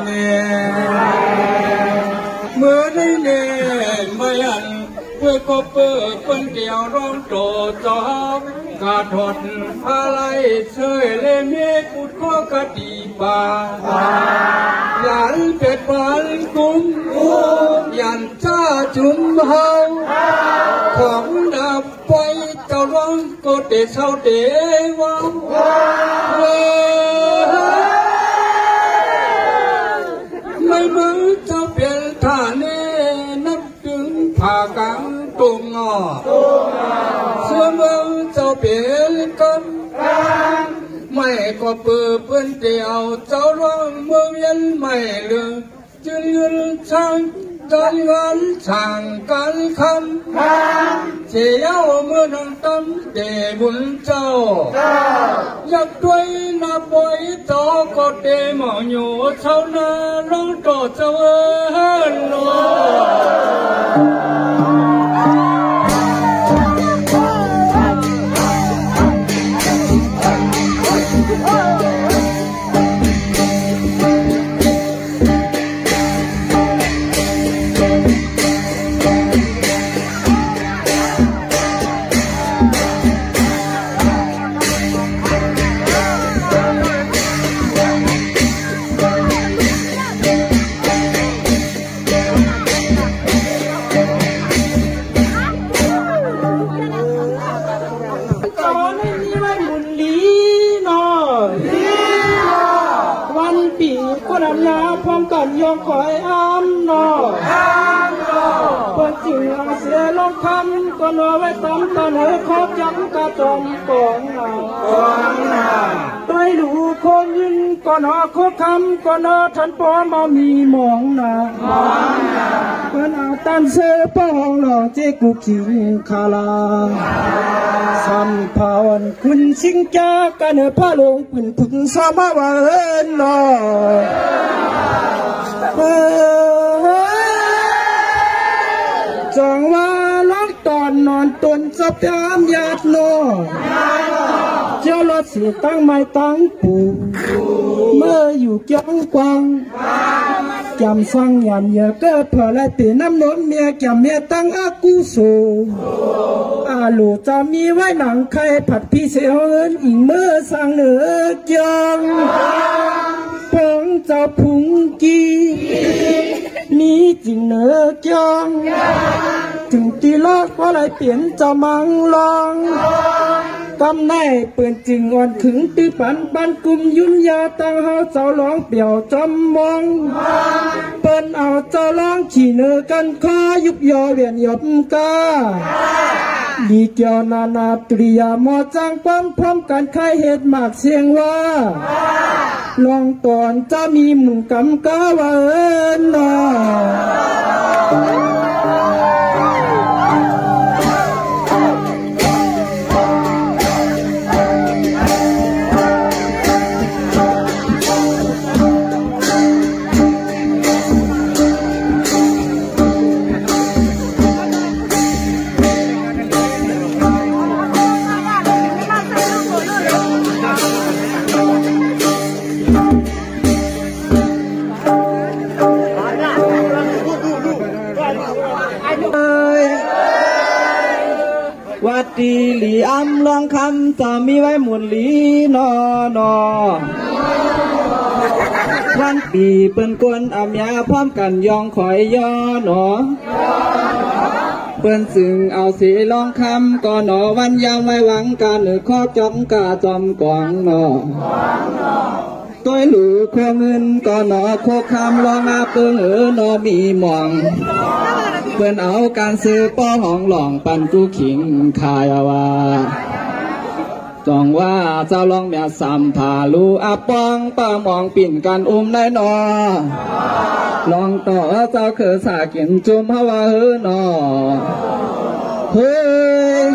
เนเมื่อได้เนไม่อันเพื่อก็เปิดคนเดียวร้องโตจอบกาถอดอะไรเชยเลเมกุดข้อกะตีปาหลานเป็ดบานกุ้มยันจ้าจุมเฮาของดับไปเจ้าร้องก็เตะเศร้าเตะวังไม่มือเจ้าเปลี่ยนท่าเนนับถึงผ่ากังตุงงอเสื้อมือเจ้าเปลี่ยนกันไม่ก็เปื้อเปื้อนเดียวเจ้าร้องเมืองยันไม่เลือจึงยืนช่างการงานช่างการคำเชี่ยวเมื่อนังตั้มเดบุญเจ้าอยากด้วยนับไว้ต่อก็เดหมออยู่เท่านั้นร้องต่อเจ้าโลพร้อมกันยองคอยอ้ำนอเปิดจึงเอาเสียลงคำก็นอไว้ตำตอนเหอครอบจังกระจอมกองนาต้อยดูคนยินก็นอโคคำก็นอทันปอมามีมองนาเปิดเอาตันเสือป้องหล่อเจกุขิงคาลาสัมภาวันคุณชิงจ้ากันพระลงปืนพึ่งสามาวาเอินนอจังว่าล้างตอนนอนตนสับยามญาติโนเจ้ารถสื่อตั้งไม้ตั้งปูเมื่ออยู่จังกวางจำสังยันเยอะเกิดเผื่อและตีน้ำนนเมียจำเมียตั้งอากูโซอาลูจะมีไว้หนังไข่ผัดพี่เสียวเอินอีเมื่อสังเหนือจังพงเจ้าพุงกีมีจริงเนื้อจังถึงตีลอกว่าไรเปลี่ยนจะมังลองกำไนเปื่อนจริงอ่อนขึงตีปันบันกุมยุ่นยาตั้งเฮาเจ้าร้องเปี่ยวจำมองเปิ้นเอาเจ้าร้องขี่เนื้อกันคอยุบยอเวียนหยบกาดีเกี่ยวนานาตรียมอจังความพร้อมกันใครเหตุมากเสียงว่าลองตอนจะมีหมุ่งกำกาว่าเอินนอวัดดีหลีอ้ำลองคำจะมีไว้หมุนหลีนอนอวันปีเปิ้นกวนอำยาพร้อมกันยองคอยย่อหนอเปิ้นซึ่งเอาสีลองคำก่อนหนอวันยังไม่หวังการหรือข้อจอมกาจอมกวางหนอตัวหลูโคเงินก่อนหนอโคคำลองอาเปิงหนอมีหมองเปิ้นเอาการซื้อป้อห้องหลองปันกูขิงขายว่าจองว่าเจ้าลองเมียสัมผาลูอาปองป้ามองปิ่นกันได้นอลองต่อเจ้าคือสากินจุ่มฮาวาหนอเฮ้ย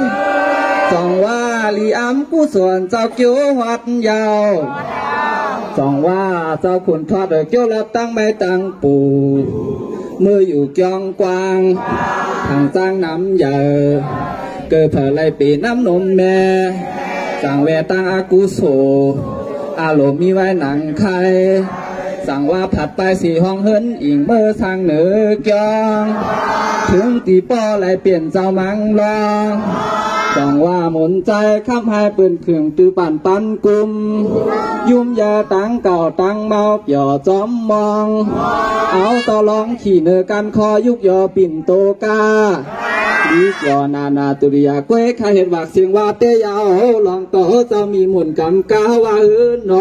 จองว่าลีอ้ำกู้ส่วนเจ้าเกี่ยววัดยาวจองว่าเจ้าขุนทอดเกี่ยวรับตั้งไม่ตั้งปูเมื่ออยู่จองกวางทางจ้างน้ำใหญ่เกิดเผยไรปีน้ำนมแม่จางแวตั้งอากุโสอาโลมีไว้หนังไข่ สั่งว่าผัดไปสี่ห้องเฮินอิงเบอร์ทางเหนือเกียงถึงตีป้อไหลเปลี่ยนเจ้ามังลองจังว่าหมุนใจข้ามให้ปืนเครื่องตือปั่นปันกุมยุ่มยาตั้งเก่าตั้งเมาเปี่ยวจอมมองเอาต่อร้องขี่เนื้อกันคอยุกยอปิ่นโตกาดีกยอนาตุริยาเก้ข้าเห็นว่าเสียงว่าเตยาวลองต่อเจ้ามีหมุนกำกาว่าหืนน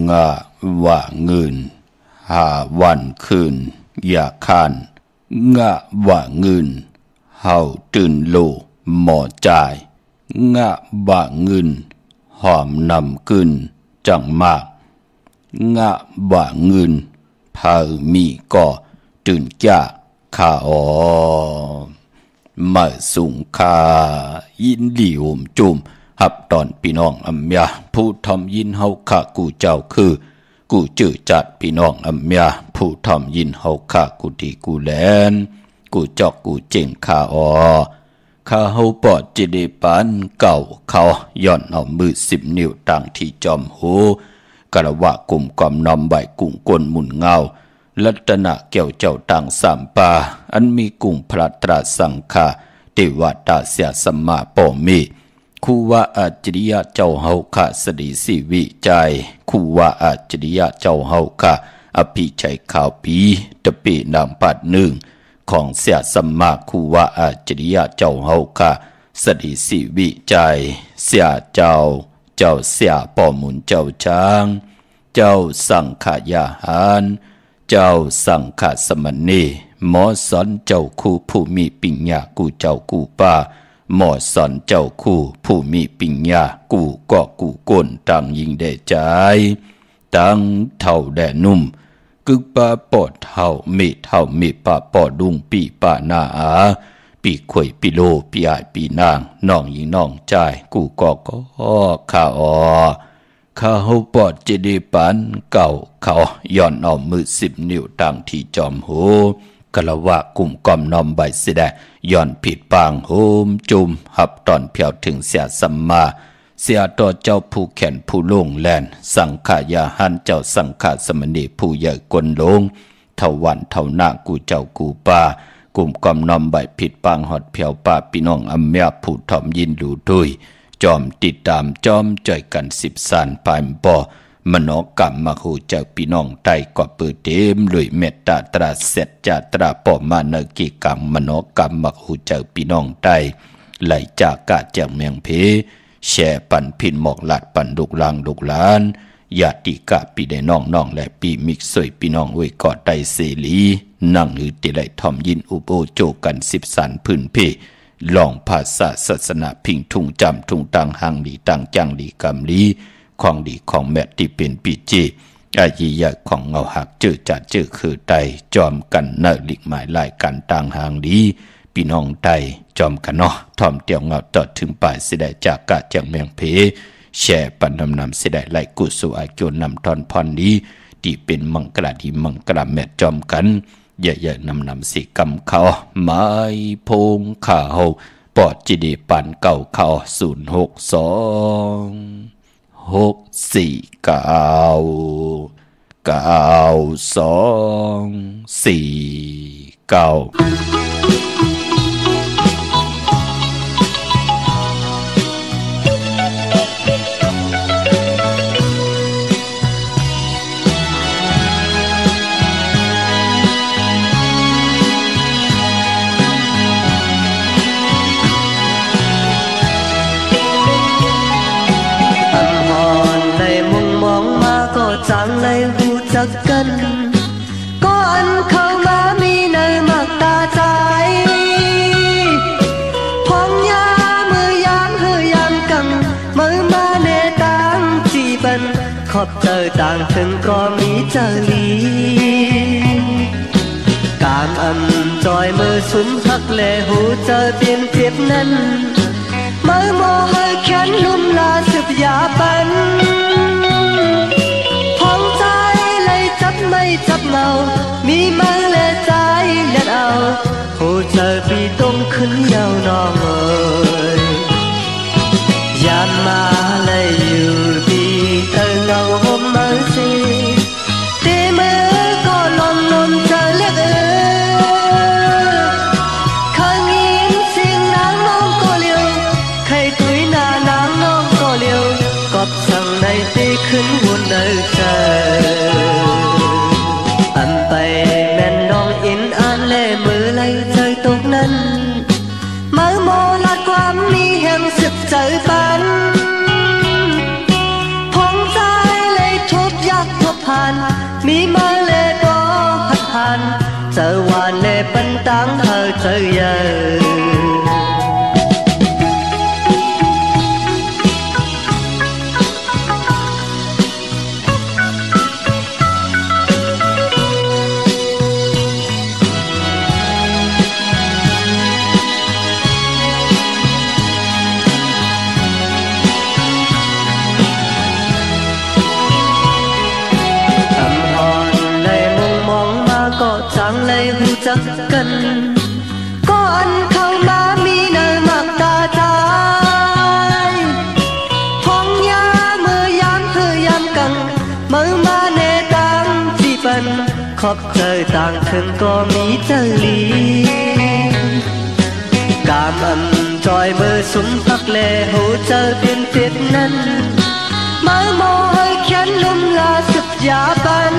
งะว่าเงินหาวันคืนอย่าคานงะว่าเงินเฮาตื่นโลหมอจ่ายงะว่าเงินหอมนำกึนจังมากงะว่าเงินเผามีก่อตื่นจ้าข้ามาสุงคายินดีโอมจุมหับตอนพี่น้องอัมยาผู้ทำยินเฮาข้ากูเจ้าคือกูจื้อจัดพี่น้องอัมยาผู้ทำยินเฮาข้ากูที่กูแลนกูจอกกูเจ๋งข้าข้าเฮาปอดจิเดปันเก่าเขาย่อนเอามือ10 นิ้วตั้งที่จอมหูกระวะกลุ่มกอมนอมใบกุ้งกลหมุนเงาลัตนะเกี่ยวเจ้าต่างสามปาอันมีกุ้งพระตราสังฆาเทวตาเสียสมมาปอมีคูว่าอาจริยะเจ้าเฮาข้าสดีสิวิจัยคูว่าอาจริยะเจ้าเฮาข้าอภิชัยข่าวปีตะปีนามปัดหนึ่งของเสียสมมาคูว่าอาจริยะเจ้าเฮาข้าสดีสิวิจัยเสียเจ้าเสียปอมุนเจ้าช้างเจ้าสังขยาหารเจ้าสังฆสมณีหมอสอนเจ้าคู่ผู้มีปิญญากูเจ้ากูป้าหมอสอนเจ้าคู่ผู้มีปิญญากูก็กูก้นต่างยิงได้ใจตั้งเท่าแดนุ่มกึกปาปอดเท่ามีปาปอดุงปีปานาอาปีข่อยปีโลปีอายปีนางน้องยิงน้องใจกูก็ข้าข้าเฮาปอดเจดีปันเก่าเขาย่อนเอามือ10 นิ้วตั้งที่จอมหูกะละวะกลุ่มกอมนอมใบเสดย่อนผิดปางโฮมจุมหับตอนเพียวถึงเสียสัมมาเสียต่อเจ้าผู้แขนผู้ลงแลนสังขายาหันเจ้าสังฆสมณีผู้ใหญ่กลลงเท่าวันเท่าหน้ากูเจ้ากูป่ากลุ่มกอมนอมใบผิดปางหอดเพียวป่าพี่น้องอัมเมียผู้ทอมยินดูด้วยจอมติดตามจอมจ่อยกัน10 สานปายบ่มโนกรรมมาหูเจ้าพี่น้องไตก็เปิดเต็มเลยเมตตาตราเสร็จจาตราปอมาเนกิกังมโนกรรมมาหูเจ้าพี่น้องไตไหลจากกะแจงเมียงเพแช่ปันพินหมอกหลัดปันดุกลางดุกลานญาติกะปีได้น้องและปีมิกสวยพี่น้องไว้กอดไตเสลีนั่งหือติไหลทอมยินอุโบโจกัน10 สานพื้นเพลองภาษาศาสนาพิงทุงจำทุงตังหังดีตังจังดีกำลีของดีของแมทที่เป็นปีจีอายียะของเงาหักจื้อจัดจื้อคือไตจอมกันเนหลิกหมายลายกันต่างหางดีพี่น้องไตจอมกันเนาะทอมเตียวเงาตอดถึงป่ายสิได้จากกะจังเมียงเพแช่ปันนำสิได้ไล่กุสุอาโจนำทอนพรดีที่เป็นมังกรดีมังกรแมทจอมกันเยอะๆนำสิกำเขาไม้พงข่าวปอดจิดีปันเก่าเขา06246499249 จักกันก็อันเข้ามามีในมักตาใจพองยามือยามเฮยามกังมือมาเนตังจีบันขอบเจอต่างถึงก็มีเจอลีการอันจอยมือสุนพักแลหูเจอเปลี่ยนเจ็บนั้นมือโมเฮแขนลุ่มลาสืบยาปันพองใจเลยจับไม่จับเมามีมือและใจเล็ดเอาหูเจอปีต้มขึ้นยาวนองเอ่ยยามมาเลยอยู่ดีเธอเงาห่มมือสิตีมือก็ลมลมเจอเล็กเคยยินเสียงนางน้องก็เลี้ยวใครตุยหน้านางน้องก็เลี้ยวกอบสั่งในตีขึ้นวนเดินเจออันไปแม่นน้องอินอ่านเล่มือไล่เจอตกนั้นมือโมลาดความมีแห่งสึกเจอปันพองใจเลยทุบยักทุบผ่านมีมาเลยก็หัดผ่านเจอวานเลยปันตังเธอเจอเยอะจังเลยหูจักกันก็อันเข้ามามีเนื้อมักตาใจพองยามือยามเฮยามกังมือมาเนตังจีบันขอบเจอต่างถึงก็มีเจอลีกามอันจอยมือสุนพักแลหูเจอเปลี่ยนเปียดนั้นมือโมเฮแขนลุ่มลาสุดยาบัน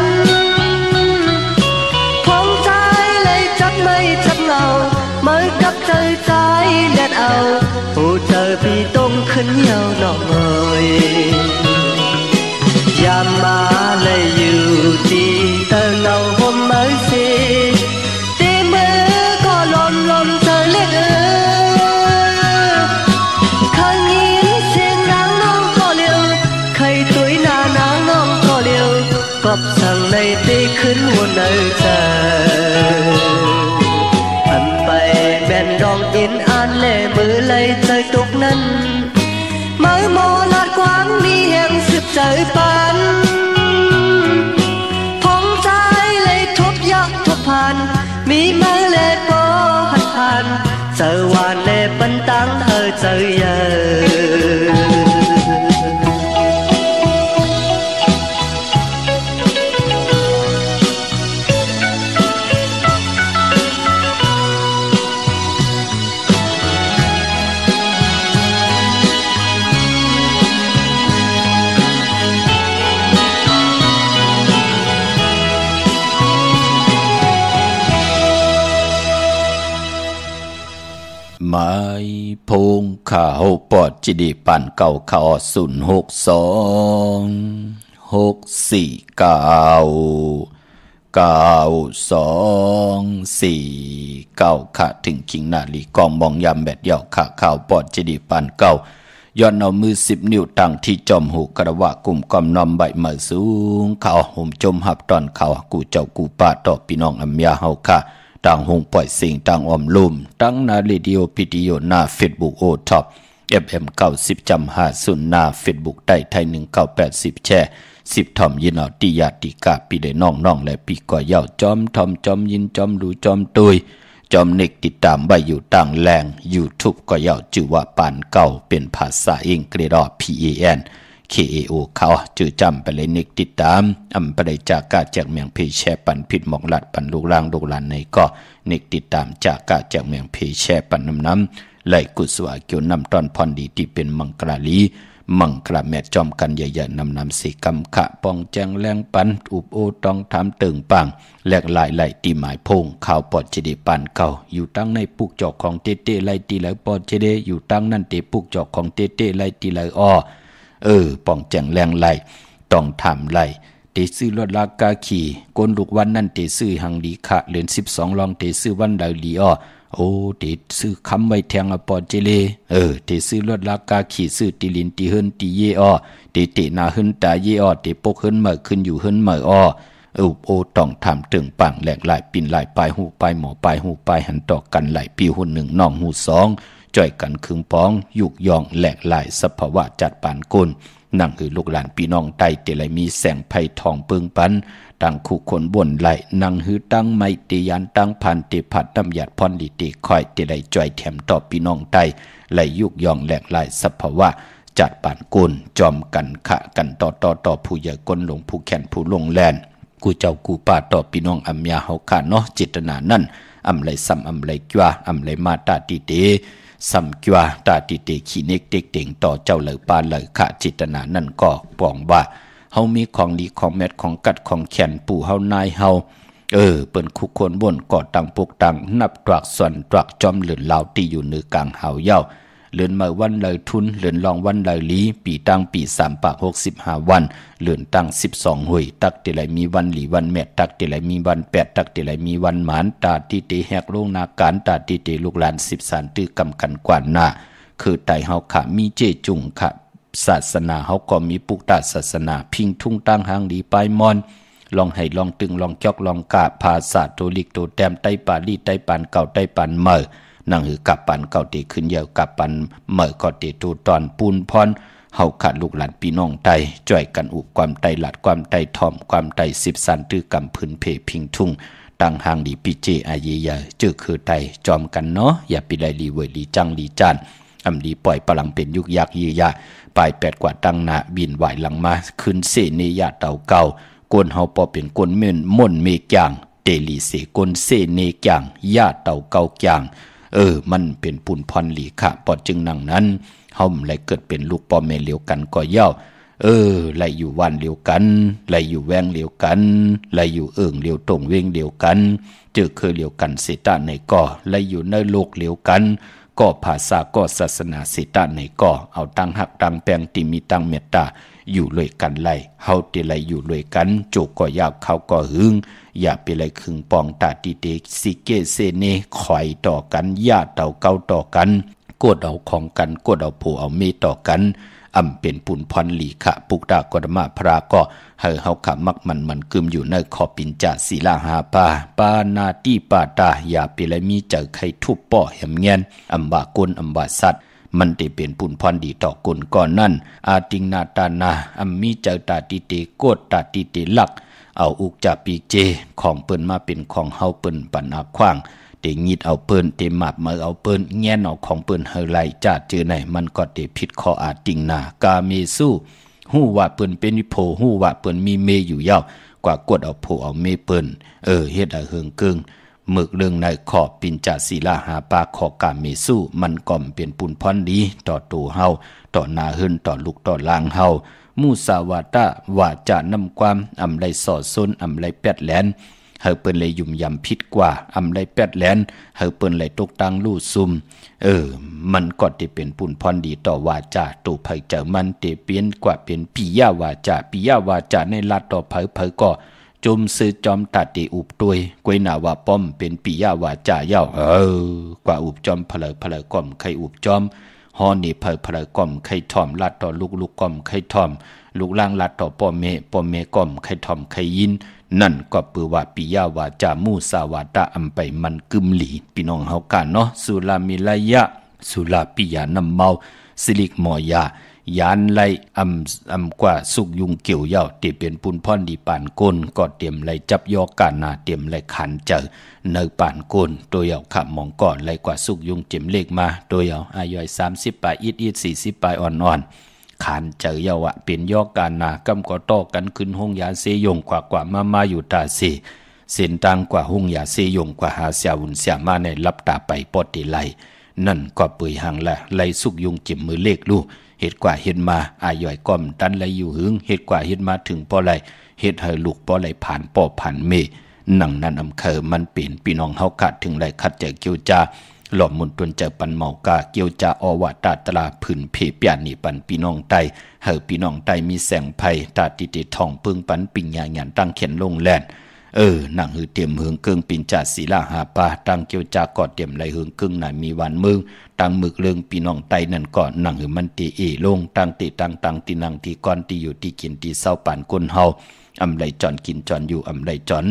ไม่จับเงาเมื่อกับเจอใจเล็ดเอาหูเจอปีต้มขึ้นยาวหน่อยยามมาเลยอยู่ดีเธอเงาห่มมือสิตีมือก็ลมลมเธอเล็กเคยยินเสียงนางน้องก็เลี้ยวเคยตุยหน้านางน้องก็เลี้ยวกอบสั่งในตีขึ้นวนเอเจอแม่นดองอินอ่านเล่มือเลยเจอตุกนั้นมือโมลาดความมีแห่งสืบเจอปันพองใจเลยทุบยักทุบผ่านมีมือเล่ก็หัดผ่านเจอวานเล่ปันตังเธอเจอเยอะไม้พงข่าวปอดจิดีปั่นเก่าข่าว06264962924ค่ะถึงคิงนาลีกองมองยำแบบเดี่ยวค่ะข่าวปอดจิดีปั่นเก่าย้อนเอามือ10 นิ้วตั้งที่จอมหูกระวะกลุ่มกอมนอมใบมาสูงข่าวห่มจมหับตอนข่าวกูเจ้ากูป้าต่อพี่น้องอัมยาเฮาค่ะต่างหงปล่อยสิ่งต่างออมลุ่มตั้งนาเรดิโอพิดีโอหน้าเฟซบุ๊กโอท็อป FM 90.50หน้าเฟซบุ๊กได้ไทย1980แชร์10ทอมยินเอาติยาติกาปีได้น้องๆและปีก่อยาวจอมทอมจอมยินจอมดูจอมตุยจอมเน็กติดตามใบอยู่ต่างแรง YouTube ก็ยาวชื่อว่าปานเก่าเป็นภาษาอังกฤษPAN KAO เขาจื่อจำไปเลยนิกติดตามอำไปได้จากกาแจกเมียงเพแชร์ปันผิดหมองลัดปันลูกล่างลูกหลานในก็นิกติดตามจากกาแจกเมียงเพแชร์ปันน้ำไหลกุศวาเกี่ยวนำตอนพรดีที่เป็นมังกรลีมังกรแม่จอมกันใหญ่ๆนำสีกำขะปองแจงแรงปันอุบโอต้องทำตึงปังแหลกหลายไหลตีหมายพงข่าวปอดเจดีปันเก่าอยู่ตั้งในปุกจอกของเต้ๆไหลตีไหลปอดเจดีอยู่ตั้งนั่นเตปุกจอกของเต้ๆไหลตีไหลอ้อปองแจงแรงไหลต้องทำไหล เตซื้อรถลากาขี่กนลูกวันนั่นเตซื้อหังดีคะเลือน12ลองเตซื้อวันดาวลีอ้อโอ้เตซื้อคำไว้แทงอปอเจเลเตซื้อรถลากาขี่ซื้อติลินติเฮินติเยอ้อเตนาเฮินตาเยอ้อเตปกเฮินเหมอขึ้นอยู่เฮินเหมออ้อโอต้องทำตึงปังแหลกหลายปิ่นหลายปลายหูปลายหมอปลายหูปลายหันต่อกันหลายปีหุ่นหนึ่งน้องหูสองจ่อยกันคึงป้องยุกยองแหลกหลายสภาวะจัดปานกุลนั่งคือลูกหลานพี่น้องใต้เตลัยมีแสงไผ่ทองเปิงปันตั้งคู่คนบนไหลนั่งหือตั้งไม้เตยันตั้งพันเตผัดน้ำหยาดพรดีเตคอยเตลัยจ่อยแถมต่อพี่น้องใต้ไหลยุกยองแหลกหลายสภาวะจัดปานกุลจอมกันขะกันต่อผู้ใหญ่ก้นหลงผู้แขนผู้ลงแลนกูเจ้ากูป่าต่อพี่น้องอัมยาเฮาขาเนาะเจตนานั่นอำไรซ้ำอำไรจ้าอำไรมาตาติเตซ้ำจ้าตาติเตขี้เน็กเด็กเต่งต่อเจ้าเหลือปานเหลือขะเจตนานั่นก็ปองว่าเฮามีของดีของแมทของกัดของแขนปู่เฮานายเฮาเปิ้นคุกคนบนก่อตังปกตังนับตรักส่วนตรักจอมเหลือนลาวที่อยู่เหนือกลางเฮาเย้าเลือนมาวันเลยทุนเลือนลองวันเลยลีปีตั้งปี3 ปาก65 วันเลือนตั้ง12 หุยตักเตไหลมีวันหลีวันแม่ตักเตไหลมีวัน8ตักเตไหลมีวันหมานตาที่เตแหกโรงนาการตาที่เตลูกหลาน10 สานตื้อกำกันกว่าหน้าคือไตเฮาขะมีเจจุงขะศาสนาเฮาก็มีปุกตาศาสนาพิงทุ่งตั้งหางดีปลายมอนลองให้ลองตึงลองจอกลองกะภาษาโตลิกโตแต้มไต้ปาลีไต้ปานเก่าไต้ปานเมอนั่งหือกับปันเก่าเตขึ้นเยาวกับปันเมื่อก็เตตูตอนปูนพรเฮาขาดลูกหลานพี่น้องไตจ่อยกันอุบความไตหลัดความไตทอมความไต10 สันตื้อกำพื้นเพพิงทุ่งตั้งหางดีปิเจอาเยยาเจอคือไตจอมกันเนาะอย่าปิไลลีเวลีจังลีจานอำดีปล่อยพลังเป็นยุกยักเยียาปลาย8 กว่าตั้งหน้าบินไหวหลังมาขึ้นเสเนยาเต่าเก่ากวนเฮาปอเป็นกวนม่นเมกยางเตลีเสกวนเสเนกยางยาเต่าเก่ากยางมันเป็นปุนพรหลีขะปอจึงนั่งนั้นเฮาไหลเกิดเป็นลูกปอแม่เลียวกันก็เย้าไหลอยู่วันเลียวกันไหลอยู่แวงเลียวกันไหลอยู่เลียวตรงเวงเลียวกันเจอเคยเลียวกันเสตะในก่อไหลอยู่ในโลกเลียวกันก็ภาษาก็ศาสนาเสตะในก่อเอาตั้งหักตั้งแปลงติมีตั้งเมตตาอยู่เลยกันไหลเฮาติไหลอยู่เลยกันโจกก็ยาวเขาก็หึงอย่าไปไหลคึงปองตาติเตสิเกเสเนคอยต่อกันญาติเต่าเก่าต่อกันกดเอาของกันกดเอาผู้เอาเมต่อกันเป็นปุนพรหลีขะปุกตากฎมาพระก็เฮาขะมักมันกึมอยู่ในขอปินจาศีลาหาปานาติปาตาอย่าไปไหลมีเจอใครทุบป่อแหมเงียนบากุลบาสัตมันได้เป็นปุนพรดีต่อกุลก่อนนั่นอาติงนาตานามีเจอตาติเตโกดตาติเตลักเอาอุกจาปีเจของเปิ้นมาเป็นของเฮาเปิ้นปันอาขว้างเตงิดเอาเปิ้นเตหมับมาเอาเปิ้นแง่นเอาของเปิ้นเฮาไลจาดจือไหนมันก็เตผิดข้ออาติงนากาเมสู้ฮู้ว่าเปิ้นเป็นวิโพฮู้ว่าเปิ้นมีเมอยู่ยาวกว่ากดเอาโพเอาเมเปิ้นเฮ็ดให้เฮิงเกิงมึกเรื่องในขอปินจาศีลาหาปาขอกาเมสู้มันก่อมเป็นปุนพรดีต่อตัวเฮาต่อนาหึนต่อลูกต่อลางเฮามูสาวาตะว่าจะนำความไรสอดซนไรแปดแหลนเฮาเปิ้นเลยยุ่มยำพิษกว่าไรแปดแหลนเฮาเปิ้นเลยตกตังลู่ซุ่มมันก็จะเป็นปุนพรดีต่อวาจาตูไผเจอมันเตเปลี่ยนกว่าเป็นปิยาวาจาปิยาวาจาในลาดต่อเผยก็จมซื้อจอมตัดเตอุบตัวยกวยหนาว่าป้อมเป็นปิยาวาจาเย้ากว่าอุบจอมเผลอก่อมใครอุบจอมฮอนี่เผลก่อมไข่ทอมลัดต่อลูกก่อมไข่ทอมลูกล่างลัดต่อป้อเมก่อมไข่ทอมไข่ยินนั่นก็ปือว่าปิยาวาจามูสาวาตะไปมันกึมหลีพี่น้องเฮากันเนาะสุลามิลายะสุลาปิยานำเมาสิลิกมอยายานไลกว่าสุกยุงเกี่ยวเย้าเตเป็นปุนพรดีปานก้นก็เตรียมไลจับยอกานาเตรียมไลขันเจอเนปานก้นตัวเยาขับมองก่อนไลกว่าสุกยุงเจ็มเลขมาตัวเยาอายุ30 ปลายอิด40 ปลายอ่อนขันเจอเยาวะเป็นยอกานากำก็ต่อกันขึ้นห้องยาเสยงกว่ามาอยู่ตาเสเส้นต่างกว่าห้องยาเสยงกว่าหาเสียวุ่นเสียมาในรับตาไปปอดติไลนั่นก็เปื่อยหังละไลสุกยุงเจ็มมือเลขลูเหตุกว่าเห็นมาอาย่อยก้อมตันไหลอยู่หึงเหตุกว่าเห็นมาถึงปอไหลเหตุให้ลูกปอไหลผ่านปอผ่านเมนั่งนั้นเคอมันเป็นพี่น้องเฮาขัดถึงไหลคัดเจอเกี่ยวจา หล่อมมุนตวนเจอปันเมากาเกี่ยวจาอวตาตลาผืนเพเปียนี่ปันพี่น้องไตเฮอพี่น้องไตมีแสงไผ่ตาติติทองปึงปันปิงญาหยันตั้งเขียนลงแลนหนังหือเตรียมเฮืองเกิงปินจ่าศีลาหาปาตั้งเกี่ยวจากอดเตรียมไหลเฮืองเกิงน่ะมีวันมึงตั้งมึกเรื่องพี่น้องไตนั่นก่อนหนังหือมันตีลงตั้งติตั้งตีนังที่ก่อนที่อยู่ที่กินที่เศร้าปานคนเฮาอำไหลจอนกินจอนอยู่อำไหลจอน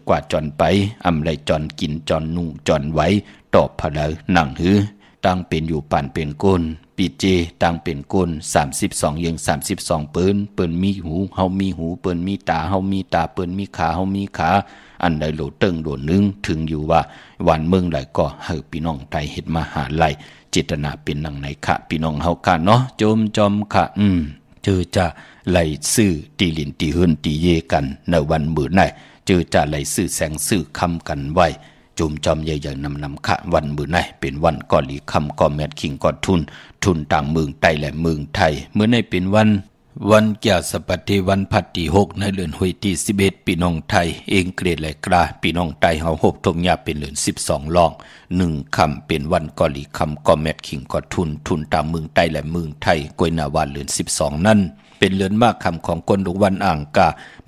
กว่าจอนไปอำไหลจอนกินจอนนุ่งจอนไว้ตอบพะเลหนังหือตั้งเป็นอยู่ปานเป็นก้นปีเจตั้งเป็นก้น32ยัง32เปิ้นมีหูเฮามีหูเปิ้นมีตาเฮามีตาเปิ้นมีขาเฮามีขาอันใดโหลเติงโดนนึงถึงอยู่ว่าวันเมืองไหลก็เฮาพี่น้องไทยเฮ็ดมาหาไหลเจตนาเป็นหนังไหนคะพี่น้องเฮาค่ะเนาะจมจอมค่ะเจอจะไหลซื่อตีลินตีหืนตีเยกันในวันมื้อไหนเจอจะไหลซื่อแสงซื่อคำกันไว้จุมจอมใหญ่ๆนำขะวันมื้อไหนเป็นวันก่อหลีคำก่อแมดคิงก่อทุนต่างเมืองไต้และเมืองไทยมื้อไหนเป็นวันแก่สปัติวันพัดที่6ในเดือนหุยที่11พี่น้องไทยเองเกรดและกราพี่น้องไต้เฮา6ทงยาเป็นเดือน12ลอง1ค่ำเป็นวันก่อหลีคำก่อแมดคิงก่อทุนต่างเมืองไต้และเมืองไทยกวยนาวาเดือน12นั่นเป็นเรือนมากคำของคนทุกวันอ่างกา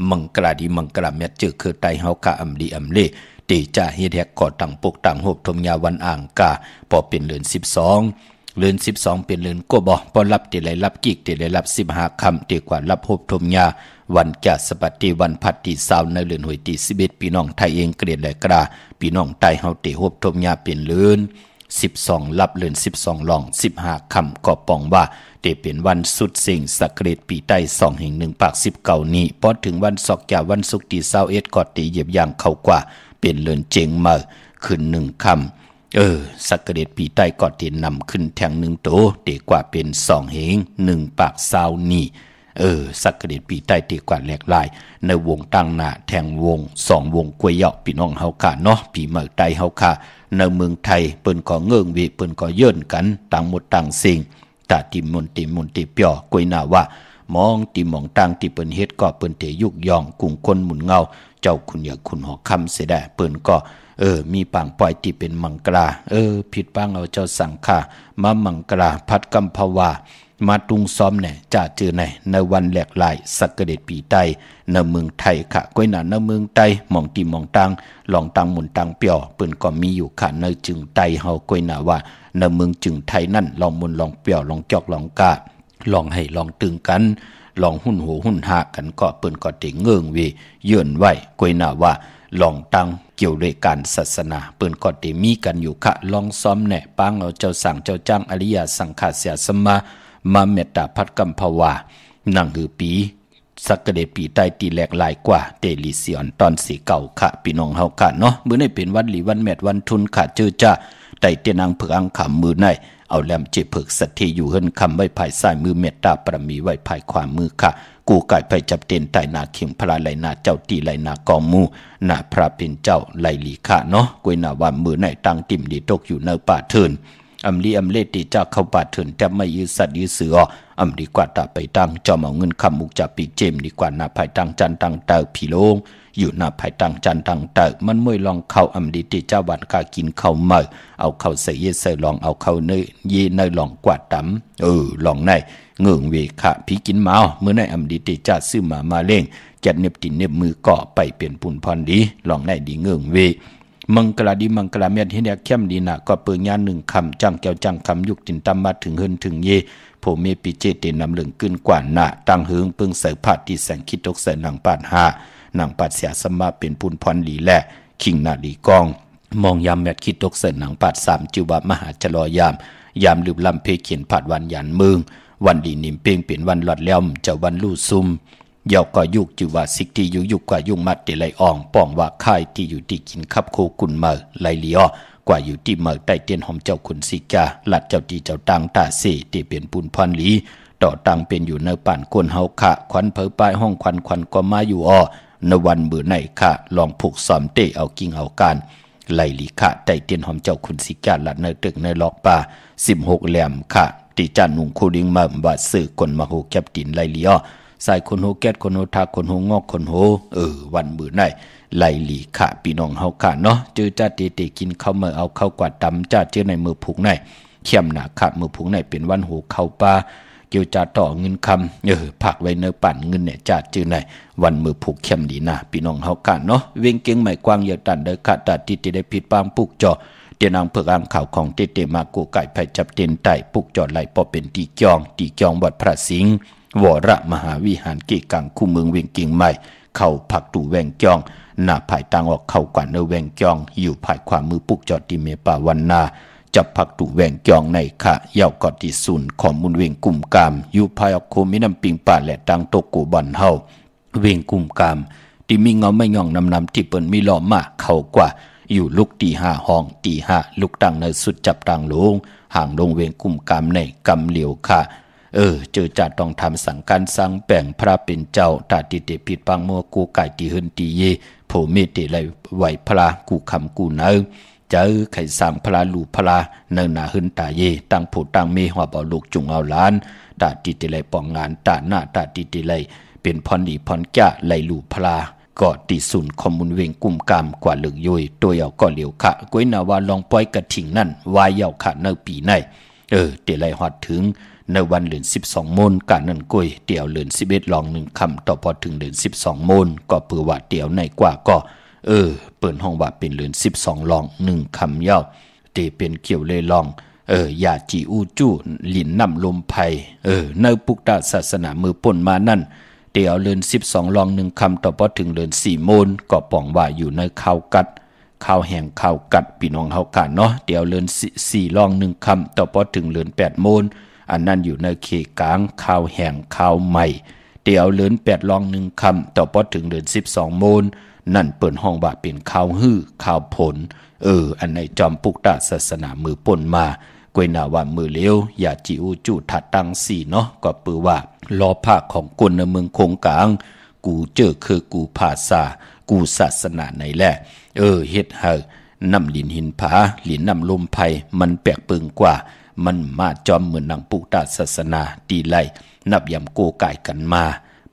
มังกราดีมังกราแมดเจอคือไต้เฮากะอำดีอำเลตีจ่าเฮ็ดแฮกก่อตั้งปกตั้งโหบทมยาวันอ่างกาพอเป็นเดือน12เดือน12เป็นเดือนกบ่พอรับติได้รับกิกติได้รับ15คำตีกว่ารับโหบทมยาวันแก่สปัติวันพัดที่20ในเดือนหวยที่11พี่น้องไทยเองเกรดและกราพี่น้องไต้เฮาติโหบทมยาเป็นเดือน12รับเดือน12ลอง15คำก็ป้องว่าเตเป็นวันสุดสิ่งสักเกรดปีใต้2แห่ง1ปาก19นี้พอถึงวันศอกแก่วันศุกร์ที่21ก็ตีเหยียบย่างเข้ากว่าเป็นเลือนเจงมาขึ้น1คำสักเกรดปีใต้ก็ตีนำขึ้นแทง1โตเตกว่าเป็น2แห่ง1ปาก20นี้สักเกรดปีใต้ตีกว่าแหลกลายในวงตั้งหน้าแทงวง2วงกวยเหยาะพี่น้องเฮาค่ะเนาะปีเมืองไต้เฮาค่ะในเมืองไทยเปิ้นก็เงื่องวิเปิ้นก็เยินกันต่างหมดต่างสิ่งตาติมนติเปียวกวยหน้าว่ามองติมองต่างที่เปิ้นเฮ็ดก็เปิ้นเตยุกย่องกุ่งคนหมุนเงาเจ้าคุณอย่าคุณหอคำเสียได้เปิ้นก็มีปางปล่อยที่เป็นมังกราผิดปังเอาเจ้าสังฆามามังกราพัดกัมภวามาตุงซ้อมแน่จ่าเจอในวันแหลกลายสักเดชปีใต้ในเมืองไทยค่ะก้อยหนาในเมืองไต้มองตีมองตังลองตังหมุนตังเปียวเปิ้นก็มีอยู่ค่ะในจึงไต้เฮาก้อยหนาว่าในเมืองจึงไทยนั่นลองมุนลองเปียวลองจอกลองกาลองให้ลองตึงกันลองหุ่นโหหุ่นหากันก็เปิ้นก็ติเงื่องเวเยื่อนไว้ก้อยหนาว่าลองตังเกี่ยวด้วยการศาสนาเปิ้นก็ติมีกันอยู่ค่ะลองซ้อมแน่ปังเอาเจ้าสั่งเจ้าจ้างอริยสังฆาเสียสมาเมตตาพัดกัมภวานั่งหือปีสักเดปีใต้ตีแหลกหลายกว่าเตลิเซียนตอนสีเก่าค่ะพี่น้องเฮาค่ะเนาะมื้อนี้เป็นวันหลีวันแมดวันทุนค่ะเจอจ้าไต่เตนางเผือกอังขำมือในเอาแหลมเจเผือกสัตทีอยู่เฮิรนคำไว้ภายซ้ายมือเมตตาปรมีไว้ภายขวามือค่ะกูไก่ไปจับเต็นไต่นาเข็งพระไหลนาเจ้าตีไหลนากองมูนาพระเป็นเจ้าไหลหลีค่ะเนาะกวยนาว่ามือในตั้งติ่มดีตกอยู่ในป่าเทินอำลีอำเลติจากเข้าป่าเถินแต่ไม่ยื้อสัตว์ยื้อเสืออำดีกว่าตาไปตั้งจอมเอาเงินคำมุกจากปีเจมดีกว่าหน้าภายตั้งจันตั้งเตอผีโลงอยู่หน้าภายตั้งจันตั้งเตอมันมวยลองเข้าอำดีติเจ้าบันกากินเข้าเมื่อเอาเข้าใส่เยใส่ลองเอาเข้าเนยเยเนยลองกวาดตำลองในเงื่องเวค่ะผีกินเมาเมื่อในอำดีติจ้าซื้อมาเล่งแกดเน็บตินเน็บมือก่อไปเปลี่ยนปุ่นพรดีลองในดีเงื่องเวมังกลาดีมังกลาเมียนเฮียเข้มดีนะก็เปิงยาน1คำจังแก้วจังคำยุกตินตำมาถึงเฮินถึงเยโผเมปิเจเตนำเหลืองขึ้นกว่าหน้าตั้งเฮิงเปิงใส่ผ้าที่แสงคิดตกใส่หนังปาด5หนังปาดเสียสมาเป็นปุนพรหลีแหละคิงนาดีกองมองยามแมดคิดตกใส่หนังปาด3จิวะมหาชลอยามลืมลำเพเขียนผาดวันยันเมืองวันดีนิมเป้งเป็นวันหลอดแล้วจะวันลู่ซุ่มเยาก็ยุกจิว่าสิกที่ยุกว่ายุ่งมัดเตไหลอ่องป้องว่าค่ายที่อยู่ที่กินขับโคกุนเมอไหลเลียวกว่าอยู่ที่เมอใต้เตียนหอมเจ้าขุนสิกาลัดเจ้าที่เจ้าตังตาเสที่เป็นปุนพรหลีต่อตังเป็นอยู่ในป่านก้นเฮาขะควันเผยปลายห้องควันก็มาอยู่ในวันเบื่อในขะลองผูกสอมเตเอากิ่งเอาการไหลลีขะใต้เตียนหอมเจ้าขุนสิกาลัดในตึกในล็อกป่า16แหลมขะติจันนุงคูลิงมาบาดสื่อคนมาโหแคปตินไหลเลียว ใส่คนโหแก๊ดคนโหทาคนโหงอกคนโหวันมื้อไหนไหลหลีค่ะพี่น้องเฮาค่ะเนาะเจอจ้าเตกินข้าวมื้อเอาข้าวกวาดตำจ้าเจอในมือผูกไหนเข้มหนาค่ะมือผูกไหนเป็นวันโหเข้าป่าเกี่ยวจะต่อเงินคำผักไว้เนื้อปั่นเงินเนี่ยจัดจื้อไหนวันมือผูกเข้มดีนะพี่น้องเฮากันเนาะเวียงเก่งใหม่กว้างอย่าตันเด้อค่ะตัดที่ได้ผิดปางปุกจอเตียนางเพิกอ่างข่าวของเตมากูไก่ไผ่จับเตียนไต่ปุกจอไหลปอเป็นตีจองวัดพระสิงห์วรมหาวิหารเกกังคู่เมืองเวียงเก่งใหม่เข้าผักตู่แวงจองหน้าภายต่างออกเข้ากว่าเนื้อแวงจองอยู่ภายขวามือปุกจอตีเมป่าวันนาจับผักตุแหวงจองในค่ะเย่ากอดที่ศูนย์ของมุนเวงกุ่มกามอยู่ภายออกโคมิน้ำปิงป่าและตังโตกูบันเฮาเวงกุ่มกามที่มีเงาไม่ย่องนำที่เปิ้นมีล้อมมาเข้ากว่าอยู่ลุกตีห้าห้องตีห้าลุกตังในสุดจับตังลงห่างลงเวงกุ่มกามในกำเหลียวค่ะเจอจัดต้องทำสังการสร้างแบ่งพระเป็นเจ้าตาติเตผิดปังมัวกูไก่ตีเฮินตีเยโผเมติไหลไหวพระกูคำกูเนอเจอไข่สร้างพลาลูพลาเนินหนาหึนตาเยตั้งผู้ตั้งมีหัวเอาลูกจุงเอาล้านตาติติไลปองงานตาหน้าตาติติไลเป็นพรดีพรแก่ไลลูพลาก็ติสุนคอมมุนเวงกุ่มกามกว่าเหลือกยุยตัวเอาก็เหลียวขะก้วยนาวาลองปล่อยกระถิ่งนั่นวายเยาขะเนปีในเตไลฮอดถึงในวันเหลือน12 โมนการนั่นก้วยเตียวเหลือน11ลอง1คำต่อพอถึงเหลือน12 โมนก็เปือว่าเตียวในกว่าก็เปิดห้องว่าเป็นเหลือน12ลอง1คำเย้าเตเป็นเกี่ยวเลยลองยาจีอูจู้ลินนำลมไผ่ในปุกตาศาสนามือป่นมานั่นเตียวเหลือน12ลอง1คำต่อพอถึงเหลือน4 โมนก็ป่องว่าอยู่ในข้าวกัดข้าวแห้งข้าวกัดพี่น้องเฮากันเนาะเตียวเหลือน4ลอง1คำต่อพอถึงเหลือน8 โมนอันนั้นอยู่ในเขกลางข้าวแห้งข้าวใหม่เตียวเหลือน8ลอง1คำต่อพอถึงเหลือน12 โมนนั่นเปิดห้องว่าเป็นข้าวฮื้อข้าวผลอันในจอมปุกตาศาสนามือป่นมากวยนาว่ามือเลี้ยวอย่าจิอูจูถัดตั้งสี่เนาะก็ปือว่าล้อผ้าของกลในเมืองคงกลางกูเจอคือกูภาษากูศาสนาไหนแหละเฮ็ดให้น้ำลินหินผาลินน้ำลมไผ่มันแปลกปึงกว่ามันมาจอมเหมือนนางปุกตาศาสนาตีไลนับยำโกไก่กันมา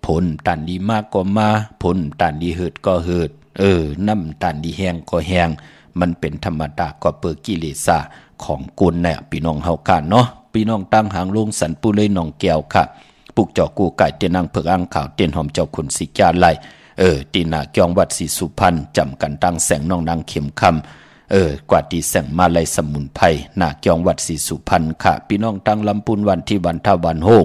ผลตันดีมากก็มาผลตันดีเหิดก็เหิดน้ำตันดีแห้งก็แห้งมันเป็นธรรมดาก็เปิดกิเลสของกุลเนี่ยพี่น้องเฮากันเนาะพี่น้องตั้งหางลงสันปุเลยหนองแก้วค่ะปุกเจาะกูไก่เตียนางเผือกอ่างขาวเตียนหอมเจ้าขุนสิกาไลตีนาเกียงวัดศรีสุพรรณจำกันตั้งแสงน้องนางเข็มคำกว่าตีแสงมาลัยสมุนไพรนาเกียงวัดศรีสุพรรณค่ะพี่น้องตั้งลำปูนวันที่วันท่าวันโฮง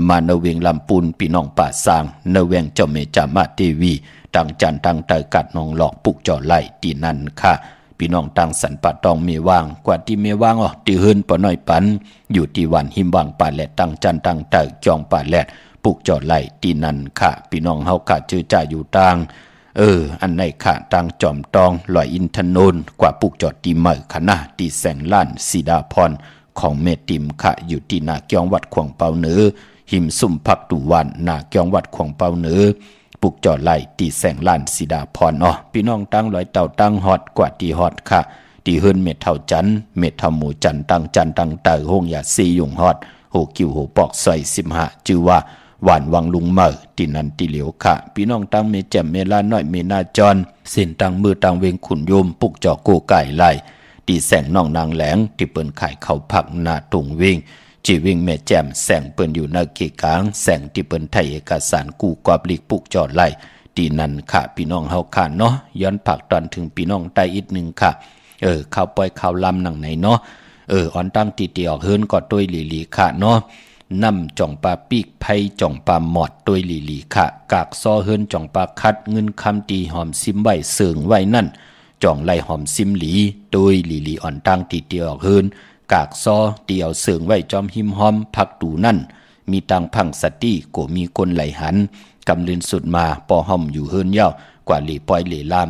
มาเนเวงลำปูนพี่น้องป่าสร้างเนเวงเจ้าเมจามาเทวีตั้งจันตั้งเตยกัดนองหลอกปุกเจาะไล่ตีนั่นค่ะพี่น้องตั้งสันปะตองเมวางกว่าที่เมวางตีเฮินปะน้อยปันอยู่ที่วันหิมวางป่าแหลดตั้งจันตั้งเตยจองป่าแหลดปุกเจาะไล่ตีนั่นค่ะพี่น้องเฮาค่ะจื้อจ่าอยู่ต่างอันในค่ะตั้งจอมตองลอยอินทนนกว่าปุกเจาะตีเมอขณะตีแสงล้านสีดาพรของเมติมค่ะอยู่ที่นาเกียงวัดขวงเปาเหนือหิมสุ่มพักตุวันนาเกียงวัดขวงเปาเหนือปุกจอดไล่ตีแสงล้านสีดาพรพี่น้องตั้งลอยเต่าตั้งฮอดกว่าตีฮอดค่ะตีเฮินเม็ดเท่าจันเม็ดเท่าหมูจันตั้งจันตั้งเตยห้องยาซียุงฮอดโหกิวโหปอกซอย15จื่อว่าหวานวังลุงเมอตีนันตีเหลียวค่ะพี่น้องตั้งเมแจ่มเมลาน้อยเมนาจรเส้นตั้งมือตั้งเวงขุนโยมปุกจอโกไก่ไล่ตีแสงน้องนางแหลงที่เปิ้นขายข้าวผักหน้าตุงวิ่งจีวิ่งแม่แจ่มแสงเปิ้นอยู่ในเกกลางแสงที่เปิ้นไทยเอกสารกูกอบลิกปุกจอดไล่ตีนันค่ะพี่น้องเฮาค่ะเนาะย้อนผักตอนถึงพี่น้องใต้อีกนึงค่ะข้าวปล่อยข้าวลำหนังไหนเนาะอ่อนตั้งตีเตียวเฮิรนก็ต้วยหลีๆค่ะเนาะน้ำจ่องปลาปีกไผ่จ่องปลาหมอดต้วยหลีๆค่ะกากซอเฮิรนจ่องปลาคัดเงินคำตีหอมซิมไว้เสิงไว้นั่นจ่องไล่หอมซิมหลีต้วยหลีๆอ่อนตั้งตีเตียวเฮิรนกากซอเตียวเสิงไว้จอมหิมหอมพักตูนั่นมีตังพังสติโกมีคนไหลหันกำลืนสุดมาปอห้อมอยู่เฮิรนเย้ากว่าหลีปอยหลีลาม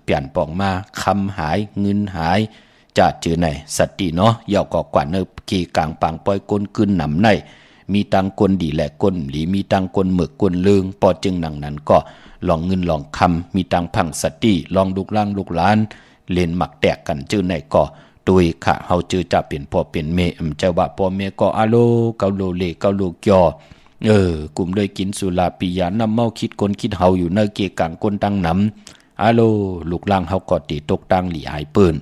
เปลี่ยนปองมาคำหายเงินหายจะเจอไหนสติเนาะเย้าก็กว่าเนกีกลางปังปอยก้นกึนหนำในมีตังคนดีและก้นหลีมีตังคนหมึกก้นลืงปอจึงหนังนั้นก็ลองเงินลองคำมีตังพังสติลองลูกล่างลูกล้านเล่นหมักแตกกันเจอไหนก็ตุยค่ะเฮาจือจะเป็นพ่อเป็นเมเจ้าว่าพ่อเมก็อาโลเกาโลเลเกาโลเกีย กลุ่มเลยกินสุราปิยาน้ำเมาคิดคนคิดเฮาอยู่เนเกกังคนตั้งน้ำอาโลลูกล่างเฮาก็ตีตกตังหลีหายปืน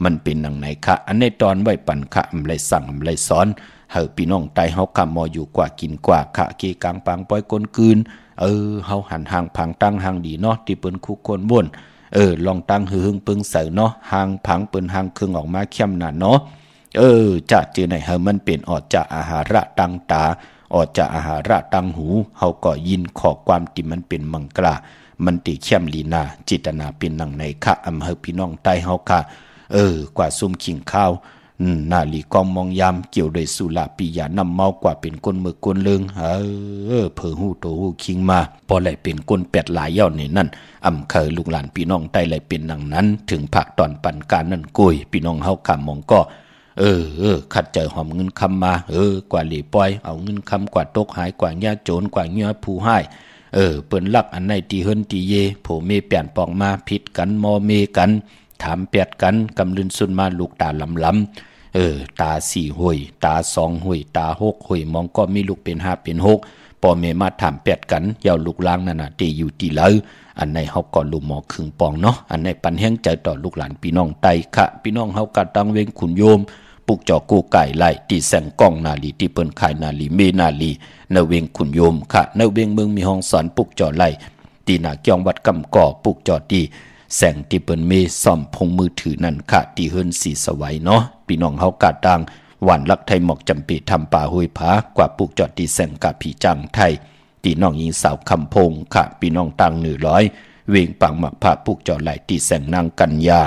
มันเป็นหนังไหนคะอันในตอนไว้ปั่นคะอำไรสั่งอำไรสอนเฮาพี่น้องไตเฮากำมออยู่กว่ากินกว่าคะเกกังปังปล่อยคนคืนเฮาหันห่างพังตั้งห่างดีเนาะที่เปิ้นคุกคนบ่นลองตั้งหึงปึงเสเนาะห่างพังเปิ้นห่างครึ่งออกมาเข้มหนาเนาะจะจือไหนเฮามันเป็นออกจากอาหาระตังตาออกจากอาหาระตังหูเฮาก็ยินขอความที่มันเป็นมังกรามันติเข้มลีนาจิตนาเป็นหนังในคะอำเฮาพี่น้องใต้เฮาค่ะกว่าซุ่มขิงข้าวนาลีกองมองยามเกี่ยวโดยสุราปิยานำเมากว่าเป็นคนมือคนเลืองเผอหูโตหูคิงมาพอไหลเป็นคนแปดหลายย่อนี่นั่นอำเคยลูกหลานพี่น้องใต้ไหลเป็นหนังนั้นถึงผักตอนปันการนั่นกุยพี่น้องเฮาคำมองก็ขัดใจหอมเงินคำมากว่าหลีปล่อยเอาเงินคำกว่าตกหายกว่าญาโจรกว่าเงี้ยผู้ให้เปิ้นลักอันไหนตีเฮิรนตีเยโผเมเปลี่ยนปองมาผิดกันมอเมกันถามเปียดกันกำลืนสุนมาลูกตาลำตาสี่ห้วยตาสองห้วยตาหกห้วยมองก็มีลูกเป็นห้าเป็นหกปอเมมาถามเปียดกันยาวลูกล้างนั่นน่ะตีอยู่ตีเลยอันในเฮาก็ลูกหมอครึ่งปองเนาะอันในปันแห้งใจต่อลูกหลานพี่น้องไตค่ะพี่น้องเฮากะตังเวงขุนโยมปุกจอกูไก่ไล่ตีแสงกล้องนาลีที่เปิ้นขายนาลีเมนาลีเนเวงขุนโยมค่ะเนเวงเมืองมีห้องสอนปุกจอไล่ตีหน้าเกียงวัดกำก่อปุกจอตีแสงที่เปิ้นเมซ่อมพงมือถือนั่นค่ะที่เฮิรนสีสวัยเนาะพี่น้องเฮากะตังหวานลักไทยหมอกจำปีทำป่าห้วยผากว่าปุกจอตีแสงกะผีจังไทยตีน้องยิงสาวคำพงค่ะพี่น้องตัง100เวงปังหมักผ้าปุกจอไหลตีแสงนางกัญญา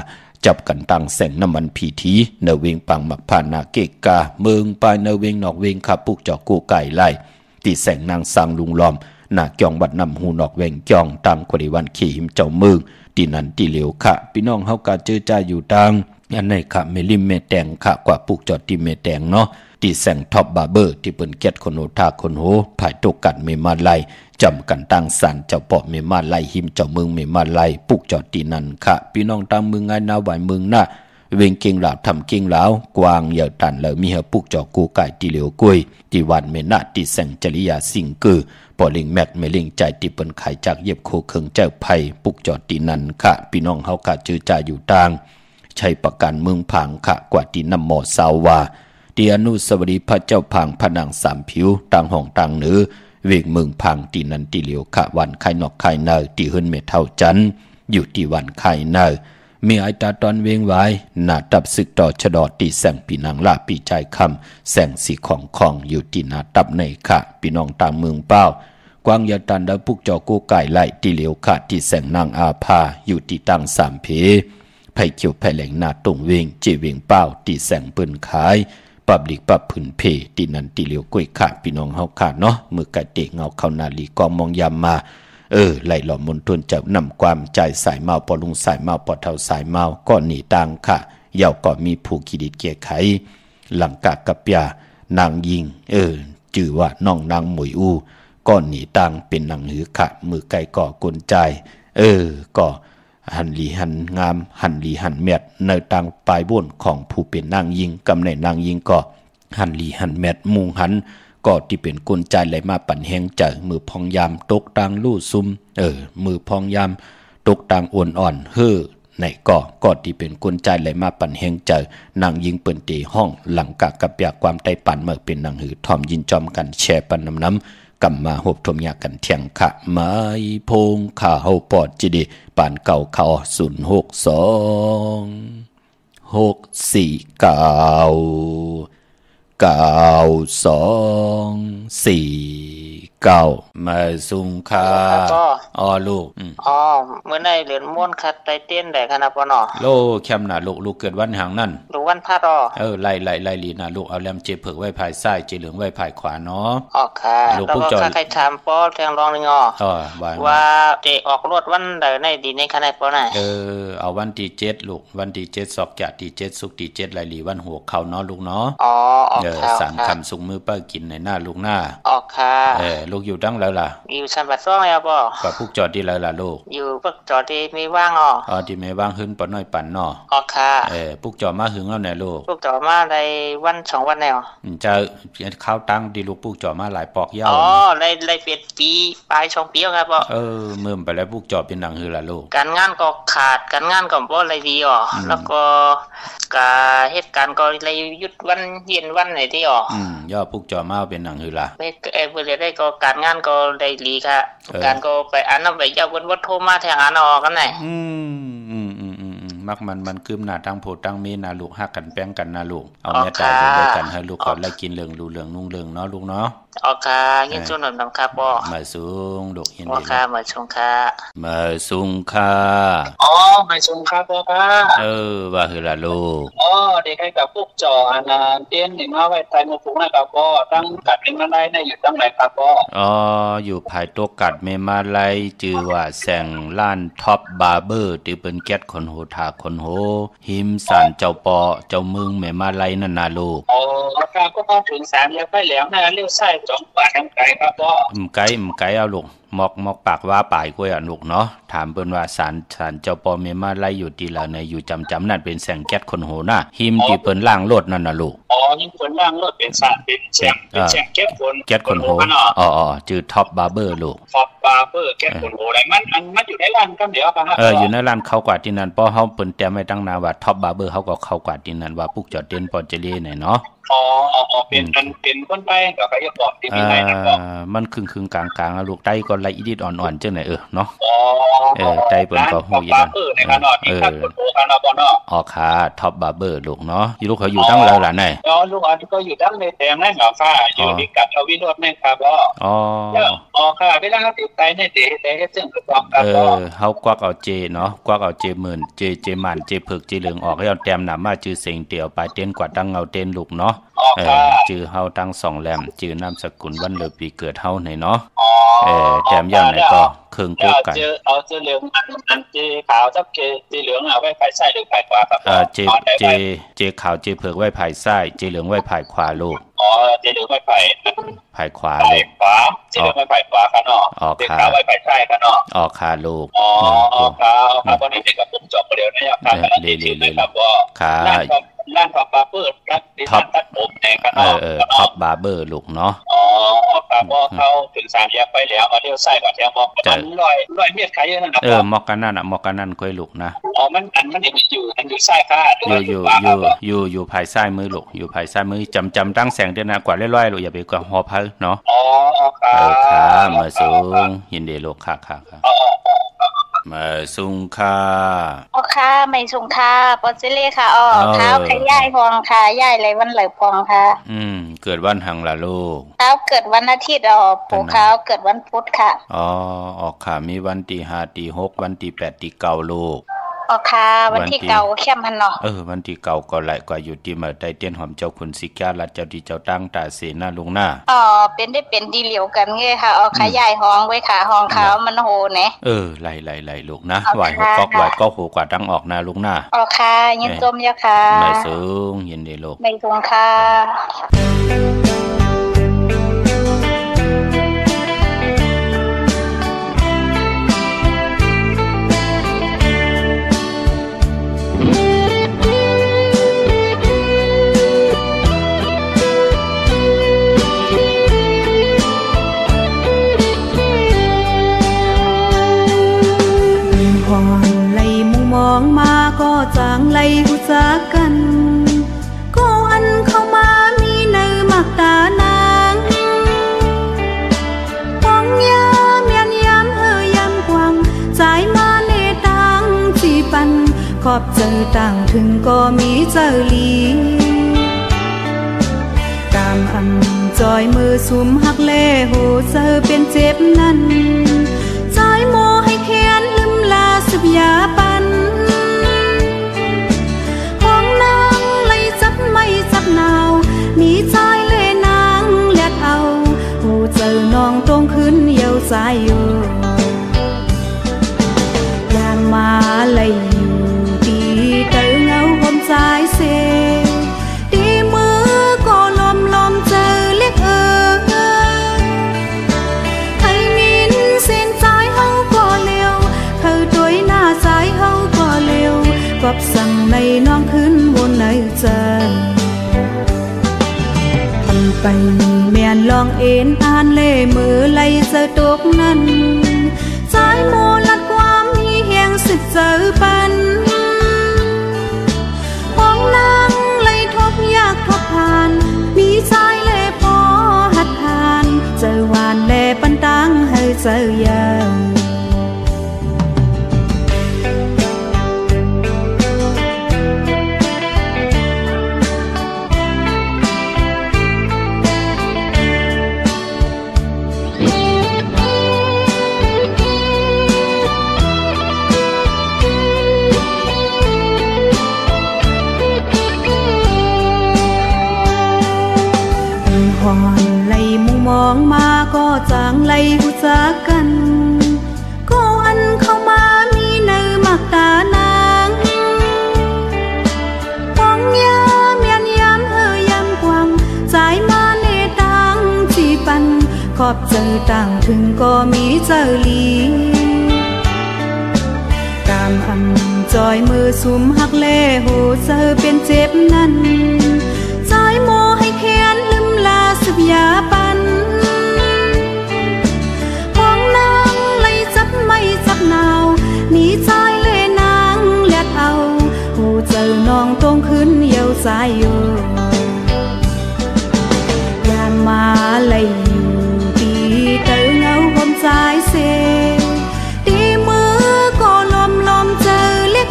จับกันตั้งแสงน้ำมันผีทีเนเวงปังหมักผ้านาเกกาเมืองปลายเนเวงนอกเวงขับปุกจอกูไก่ไล่ตีแสงนางสังลุงล้อมหน้าเกียงบัดนำหูนอกเวงเกียงตามกริวันขี่หิมเจ้าเมืองตีนันตีเหลียวค่ะพี่น้องเฮากะเจอใจอยู่ตังอันไหนค่ะเมลิมเมแตงค่ะกว่าปุกจอตีเมแตงเนาะตีแสงท็อปบาร์เบอร์ที่เปิ้นเก็ดคนโหทาคนโหภายตกกันเมมาไลจำกันตั้งสันเจ้าปอเมมาไลหิมเจ้าเมืองเมมาไลปุกจอตีนันค่ะพี่น้องตามเมืองไงนาไหวเมืองน่ะเวงเก่งหลาวทำเก่งหลาวกวางเหย่าตันแล้วมีเฮปุกจอกูไก่ตีเหลียวกุยตีวันเมนะตีแสงจริยาสิงกือปอลิงแมทเมลิงใจตีเปิ้นไขจากเย็บโคเคิงเจ้าไผ่ปุกจอตีนันค่ะพี่น้องเฮากะจื้อใจอยู่ต่างใช้ประกันเมืองผังค่ะกว่าตีน้ำหมอสาววาตีอนุสาวรีย์พระเจ้าผังผนังสามผิวต่างห้องต่างเหนือเวงเมืองพังตีนันตีเหลียวขะวันไข่นอกไข่เนอตีเฮิรนเมเท่าจันอยู่ที่วันไข่เนอมีไอตาตอนเวงไว้หน้าตับศึกต่อชะดอตีแสงปีนางลาปีใจคำแสงสีของอยู่ที่หน้าตับในขะพี่น้องต่างเมืองเป้ากวางยาตันดาปุกจอกูไก่ไล่ตีเหลียวขะที่แสงนางอาภาอยู่ที่ตั้งสามเพไผ่เขียวไผ่แหลงหน้าตรงเวงเจเวงเป้าตีแสงเปิ้นขายปับลิกปับผืนเพตีนันตีเหลียวกุ้ยขาพี่น้องเฮาขาเนาะมือกะเตะเงาเข้านาลีกองมองยามมาไหลหล่อมนทวนจะนำความใจสายเมาปอลุงสายเมาปอเท่าสายเมาก็หนีตังค่ะเยาก็มีผู้กิดิดเกียไขหลังกะกับยานางยิงจื่อว่าน้องนางหมวยอูก็หนีตังเป็นนางหือค่ะมือไก่ก่อกลใจก็หันหลีหันงามหันหลีหันเม็ดในตังปลายบ่นของผู้เป็นนางยิงกำในนางยิงก็หันหลีหันเม็ดมุงหันก็ที่เป็นกลใจไหลมาปั่นแหงใจมือพองยามตกตังลู่ซุมมือพองยามตกตังอ่อนในก็ที่เป็นกลใจไหลมาปั่นแหงใจนางยิงเปิ่นตีห้องหลังกะกับยาความไตปั่นเมื่อเป็นนางหือทอมยินจอมกันแช่ปันน้ำกำมาหบทมยากันเทียงขะไม้พงข่าเฮาปอดจิดีป่านเก่าเขา062 มาซุงค่ะอ๋อลูกเมื่อในเหรียญม้วนคัดไตเต้นได้ขนาดปนโลแคมน่ะลูกเกิดวันหางนั่นลูกวันพาดไล่ลีน่ะลูกเอาแลมเจเผือกไว้ภายซ้ายเจเหลืองไว้ภายขวาเนาะค่ะลูกผู้จอยใครถามป้อแทงรองนึงว่าเจออกรถวันใดในดีในขนาดปอน่ะเอาวันที่7ลูกวันที่7ศอกจะที่7ศุกร์ที่7ไล่ลีวันหัวเขาเนาะลูกเนาะค่ะ3คำสุกมือป้ากินในหน้าลูกหน้าค่ะ ลูกอยู่ตั้งแล้วล่ะอยู่ชั้นบัดซ่องแล้วบ่ก็พวกจอดที่แล้วล่ะลูกอยู่พวกจอดที่มีว่างที่ไม่ว่างขึ้นปอน้อยปั่นค่ะพวกจอดมาหึงแล้วเนี่ยลูกพวกจอดมาได้วัน2วันแล้วจะข้าวตั้งดีลูกพวกจอดมาหลายปอกยาวได้เปลี่ยนปีปลาย2ปีครับบ่เมื่อไปแล้วพวกจอดเป็นหนังหือล่ะลูกการงานก็ขาดการงานก็บ่อะไรดีแล้วก็เหตุการณ์ก็เลยหยุดวันเย็นวันไหนที่ย่อพวกจอมาเป็นหนังหือล่ะเพิ่นได้ก็การงานก็ได้ดีค่ะการก็ไปอันนั้นไปเจ้าเพิ่นบ่โทรมาแทงอันกันไหนมักมันคืมหน้าตั้งโพตั้งมีนาลูกฮักกันแป้งกันนะลูกเอาแม่ตายอยู่ด้วยกันให้ลูกก่อนไล่กินเหลืองรู้เหลืองนุ่งเหลืองเนาะลูกเนาะค่ะยินสู้หน่อยนำครับบ่มาสูงลูกเห็นดีค่ะมาสูงค่ะมาสูงค่ะมาสูงค่ะพ่อค่ะว่าคือล่ะลูกเด็กให้กับพวกจออันนั้นเตียนนี่มาไว้ใต้หมู่ฝูงนะครับพ่อตั้งกัดเป็นมาไล่อยู่ตั้งไหนครับพ่ออยู่ภายตัวกัดเมมาไล่ชื่อว่าแสงล้านท็อปบาร์เบอร์ที่เป็นแก๊สคนโหทาคนโหหิมสารเจ้าปอเจ้ามึงแม่มาไล่นั่นน่ะลูกราคาก็มาถึง3แล้วไปแล้วนะเลี้ยวซ้าย2บาททางไกลครับพ่อไกลเอาลูกมอกปากว่าป่ายกล้วยลูกเนาะถามเปิ้นว่าสารเจ้าปอเมมาไล่อยู่ที่แล้วในอยู่จำนั่นเป็นแสงแก๊สคนโหน่ะหิมที่เปิ้นล้างรถนั่นน่ะลูกหิมเปิ้นล้างรถเป็นสารเป็นแสงแก๊สคนโหชื่อท็อปบาร์เบอร์ลูกท็อปบาร์เบอร์แก๊สคนโหได้มันอยู่ในร้านกันเดี๋ยวครับอยู่ในร้านเข้ากว่าที่นั่นพอเฮาเปิ้นแต้มไว้ตั้งนาว่าท็อปบาร์เบอร์เฮาก็เข้ากว่าที่นั่นว่าปุกจอดเด่นปอเจลีเนาะเป็นคนไปก็ก็อย่าบอกที่มีไหนนะบ่มันครึ่งๆกลางๆลูกไตก็ละอีดิดอ่อนๆจังไหนเนาะไตเปิ้นก็ฮู้อยู่นั่นในขนาดนี้ครับคนโตกันบ่เนาะค่ะท็อปบาร์เบอร์ลูกเนาะอยู่ลูกเขาอยู่ตั้งแล้วล่ะไหนลูกอันก็อยู่ตั้งในแถมนั่นเหรอค่ะอยู่ที่กัดทวิโรจน์แม่ครับค่ะเวลาติดไตในเตะซึ่งถูกต้องครับเฮากวักเอาเจเนาะกวักเอาเจหมื่นเจมันเจผึกเจเหลืองออกให้เอาแต้มหน้ามาชื่อเสียงเตียวไปเต้นกว่าตั้งเงาเต้นลูกเนาะชื่อเฮาตั้ง2แหลมชื่อนามสกุลวันเดือนปีเกิดเฮาไหนเนาะแต้มย่ำไหนก็เครื่องโกกันเอาเจเหลืองอันเจขาวจับเจเหลืองเอาไว้ภายซ้ายหรือภายขวาครับเจขาวเจเผือกไว้ภายซ้ายเจเหลืองไว้ภายขวาลูกเจเหลืองไว้ภายขวาลูกเจเหลืองไว้ภายขวาค่ะเนาะเจขาวไว้ภายซ้ายค่ะเนาะค่ะลูกค่ะวันนี้เด็กกับผมจบเดี๋ยวนะครับเลยค่ะร้านท็อปบาร์เบอร์ท็อปตัดผมในกันเนาะท็อปบาร์เบอร์ลูกเนาะครับพอเข้าถึง3แยกไปแล้วเลี้ยวซ้ายก่อนแถวมอกกัน100เมตรขายนั่นน่ะมอกกันนั่นน่ะมอกกันนั่นค่อยลูกนะมันอยู่ซ้ายค่ะอยู่ภายซ้ายมือลูกอยู่ภายซ้ายมือจำตั้งแสงเดือนนะกว่าร้อยๆลูกอย่าไปกว่าฮอเพิ่นเนาะค่ะมาสูงยินดีลูกค่ะมาสุงค่ะค่ะไม่สุงค่ะปอเจเล่ค่ะเท้าขย่ายพองค่ะย่ายไรวันไหลพองค่ะเกิดวันหังล่ะลูกเท้าเกิดวันอาทิตย์ปู่เท้าเกิดวันพุธค่ะค่ะมีวันที่5ที่6วันที่8ที่9ลูกค่ะวันที่เก่าเข้มพันเนาะวันที่เก่าก็ไหลกว่าอยู่ที่มาได้เตียนหอมเจ้าคุณสิกาลัดเจ้าที่เจ้าตั้งตาเสนาลุงหน้าเป็นดีเหลียวกันไงค่ะขยายห้องไว้ค่ะห้องขาวมันโหนะไหลลูกนะไหวหกก๊อกไหวก็โหกว่าตั้งออกนาลุงหน้าค่ะยินจมยะค่ะไม่สูงยินดีลูกไม่สูงค่ะก็จางไล่หูจักกันก็อันเข้ามามีในมักตานางหวังยาเมียนยำยำกวางใจมาในตังจีปันขอบเจอต่างถึงก็มีเจอลีตามอันจอยมือสุมหักเล่หูเจอเป็นเจ็บนั้นใจโมให้แค้นลืมลาสุบยาปันมีใจเล่นางเล็ดเอาหูเจอน้องตรงขึ้นเยาใจอยู่ยางมาเลยอยู่ดีเตอเงาความใจเสดีมือก็ลมเจอเล็ก เมียนลองเอ็นอ่านเล่มือไล่เจอตกนั้นใจโมลัดความมีแห่งสิบเจอปันห้องนั่งไล่ทบยากทบผ่านมีใจเล่พอหัดผ่านเจอหวานเล่ปันตังให้เจอยาวหอนไหลมุงมองมาก็จางไหลหูจักกันก็อันเข้ามามีเนื้อมักตานางหวังยามยันยามยามกวางใจมาเนตังจีปันขอบเจอต่างถึงก็มีเจอลีกามอันจอยมือสุมหักเล่หูเจอเป็นเจ็บนั้นใจโมให้แค้นลืมลาสุบยาปันห้องนางไล่จับไม่จับนาวหนีใจเล่นางเลียดเอาหูเจอน้องตรงขึ้นเยี่ยวใจอยู่ยานมาไล่อยู่ตีเตอเงาผมใจเสตีมือก็ลมเจอเล็ก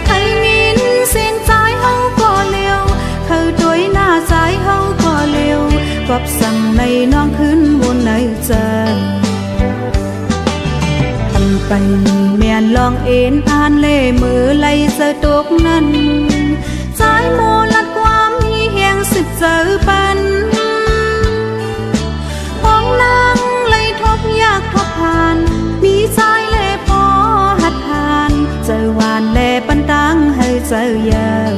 ให้มินเสียงใจเฮาก็เร็วเขาตัวหน้าใจเฮาก็เร็วกอบสั่งในน้องขึ้นวนในใจทำไปเมียนลองเอ็นอ่านเล่มือไล่เจอตกนั้นใจโมลัดความมีแห่งสิบเจอปันห้องนั่งไล่ทบยากทบผ่านมีใจเล่พอหัดผ่านเจอหวานเล่ปันตังให้เจอยาว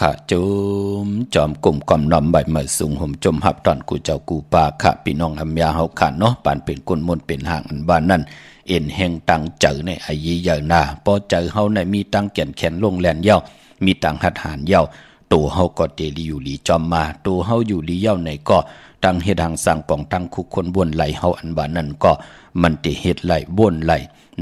ค่ะจุมจอมกลุ่มกอมน้อมใบเหมือสูงห่มจมหับตอนกูเจ้ากูป่าค่ะพี่น้องอำยาเฮาค่ะเนาะปานเป็นกุนมนเป็นห่างอันบ้านนั่นเอ็นแห่งตังเจอในอายีเยานาพอเจอเฮาในมีตังแก่นแขนลงแลนเย้ามีตังหัดหานเย้าตัวเฮาก็เตลีอยู่ลีจอมมาตัวเฮาอยู่ลีเย้าในก็ตังเฮ็ดหางสร้างป่องตังคุกคนบ่นไหลเฮาอันบ้านนั่นก็มันติเฮ็ดไหลบ่นไหล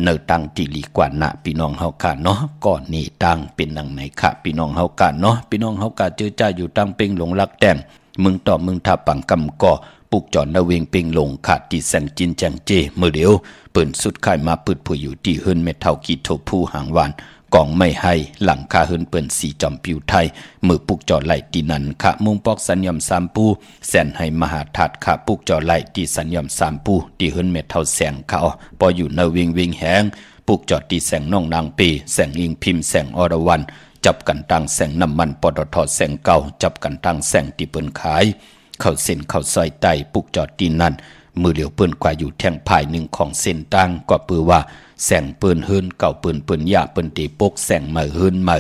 เนอตังติลีกว่านะพี่น้องเฮาค่ะเนาะก่อนนี้ตังเป็นดังไหนค่ะพี่น้องเฮาค่ะเนาะพี่น้องเฮาค่ะเจอจ้าอยู่ตังเป่งหลงรักแต่งมึงต่อมึงทับปังกำก่อปุกจอนนาเวงเป่งหลงขาดที่แสงจินจังเจมื้อเดียวเปิ้นสุดค่ายมาปึดผู้อยู่ที่เฮิรนเม็ดเท่ากีโทผู้หางหวานกองไม่ให้หลังคาเฮิรนเปิ้นสีจอมปิวไทยมือปุกจอไหลตีนันค่ะมุงปอกสัญญม3ปูแสนให้มหาทัดค่ะปุกจอไหลตีสัญญม3ปูที่เฮิรนเม็ดเท่าแสงเขาพออยู่นาเวงแหงปุกจอดตีแสงน้องนางปีแสงอิงพิมพ์แสงอรวรรณจับกันตั้งแสงน้ำมันปตทแสงเก่าจับกันตั้งแสงที่เปิ้นขายเข้าเส้นเข้าซอยไตปุกจอดตีนั่นมือเหลียวเปิ้นกว่าอยู่แท่งภายหนึ่งของเส้นตั้งก็ปือว่าแสงเปิ้นเฮิรนเก่าเปิ้นยาเปิ้นตีปกแสงมาเฮิรนมา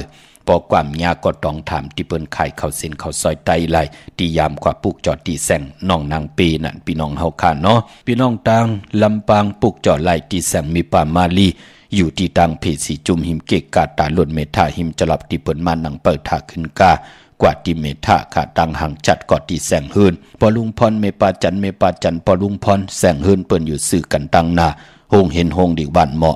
พอความยาก็ต้องถามที่เปิ้นขายเข้าเส้นเข้าซอยไตไหลตียามกว่าปุกจอดตีแสงน้องนางปีนั่นพี่น้องเฮาค่ะเนาะพี่น้องตังลำปางปุกจอดไหลตีแสงมีปามาลีอยู่ที่ตังเพสีจุมหิมเกกกาตาหล่นเมธาหิมจลับที่เปิ้นมานังเปิดถาขึ้นกากว่าที่เมธาขาตังหังจัดกอดที่แสงเฮิรนพอลุงพรเมปาจันพอลุงพรแสงเฮิรนเปิ้นอยู่สื่อกันตังนาหงเห็นหงดิบ้านเหมาะ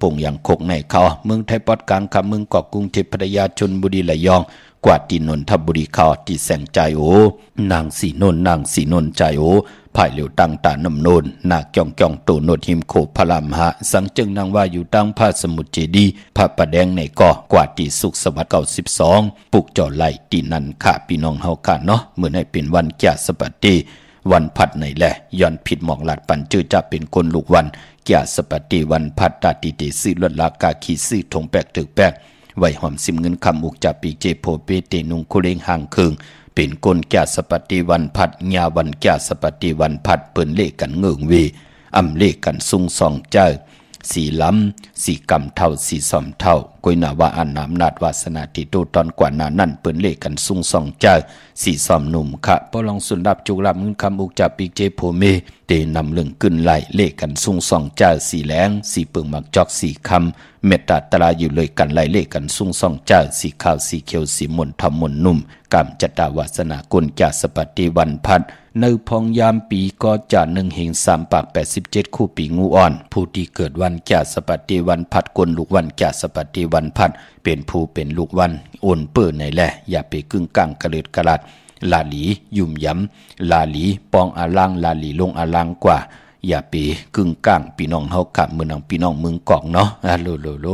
ปงอย่างคกในเขาเมืองไทยปอดกลางคำเมืองเกาะกรุงเทพพัทยาชลบุรีระยองกว่าที่นนทบุรีเขาที่แสงใจโอนางสีนนใจโอภายเหลียวตังตาน้ำโนนนาคจ้องตูโนดหิมโคพลามหะสังจึงนางว่าอยู่ตั้งพระสมุทรเจดีพระประแดงในก่อกว่าที่สุขสวัสดิ์92ปุกจอไหลตีนันค่ะพี่น้องเฮาค่ะเนาะเมื่อให้เป็นวันแก่สปฏิวันพัดในแหละย้อนผิดหมอกหลัดปันจื้อจะเป็นคนลูกวันแก่สปฏิวันพัดตาติเตซื้อลดลากาขีซื้อถงแปกถึกแปกไว้หอมซิมเงินคำอุกจับปีเจโพเปเตนุงคุเลงห่างเคือง เป็นกลแก่สปฏิวันพัดญาวันแก่สปฏิวันพัดเปิ้นเลขกันเงืองวีอำเลขกันซุงสองเจ้าสีล้ำสีกำเท่าสีสอมเท่ากุยนาว่าอันน้ำนาดวาสนาติโตตอนกว่านานั่นเปิ้นเลขกันซุงสองเจ้าสีสอมหนุ่มค่ะปอลองสุนดับจุกลับเงินคำอุกจับปีเจโพเมเตนำเรื่องกึนไหลเลขกันซุงสองเจ้าสีแหลงสีเปิงมักจอกสีคำเมตตาตราอยู่เลยกันไหลเลขกันซุงสองเจ้าสีขาวสีเขียวสีมนทำมนนุ่มกำจัตตาวาสนากลจาสปฏิวันพัดในพองยามปีก็จะ1 เฮง 3 ปาก87คู่ปีงูอ่อนผู้ที่เกิดวันจาสปฏิวันพัดกลลูกวันจาสปฏิวันพัดเป็นผู้เป็นลูกวันโอนเปิ้นในแหละอย่าไปกึ่งกลางกระเลิดกระลัดลาหลียุ่มย้ำลาหลีปองอาลังลาหลีลงอาลังกว่าอย่าไปกึ่งกลางพี่น้องเฮากับเมืองพี่น้องเมืองกอกเนาะโล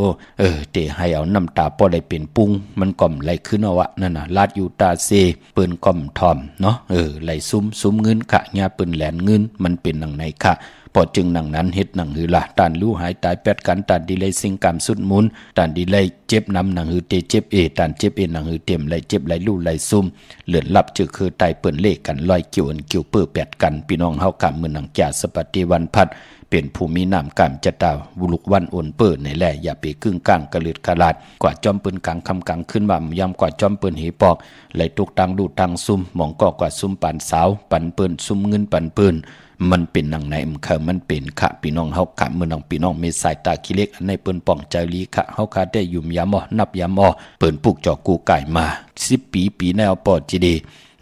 เตให้เอาน้ำตาพอได้เป็นปุ้งมันก่อมไหลขึ้นเอาวะนั่นน่ะลาดอยู่ตาเซเปิ้นก่อมทอมเนาะไหลซุ้มเงินค่ะญาเปิ้นแหลนเงินมันเป็นหนังไหนค่ะพอจึงหนังนั้นเฮ็ดหนังหือละตานรู้หายตายแปดกันตานดีเลยสิ่งกรรมสุดมุนตานดีเลยเจ็บน้ำหนังหือเตเจ็บตานเจ็บหนังหือเต็มไหลเจ็บไหลลู่ไหลซุ่มเลือดลับจือคือตายเปิ้นเลขกันลอยเกี่ยวเกี่ยวเปื้อแปดกันพี่น้องเฮากะมื้อหนังจาสปฏิวันพัดเป็นภูมินามกามจะตาวุลุกวันโอนเปิ้นในแหละอย่าไปกึ่งกลางกระลืดกระลาดกว่าจอมปืนกลางคำกลางขึ้นว่ายำกว่าจอมปืนหีปอกไหลตุกตังดูตังซุ่มหมองก็กว่าซุ่มปันสาวปันปืนซุ่มเงินปันปืนมันเป็นหนังไหนมันเป็นค่ะพี่น้องเฮาค่ะเมื่อน้องพี่น้องมีสายตาขี้เล็กอันในเปิ้นป้องใจลีค่ะเฮาค่ะได้ยุ่มยามนับยามเปิ้นปลูกจอกกูไก่มา10 ปีแนวปอจีดี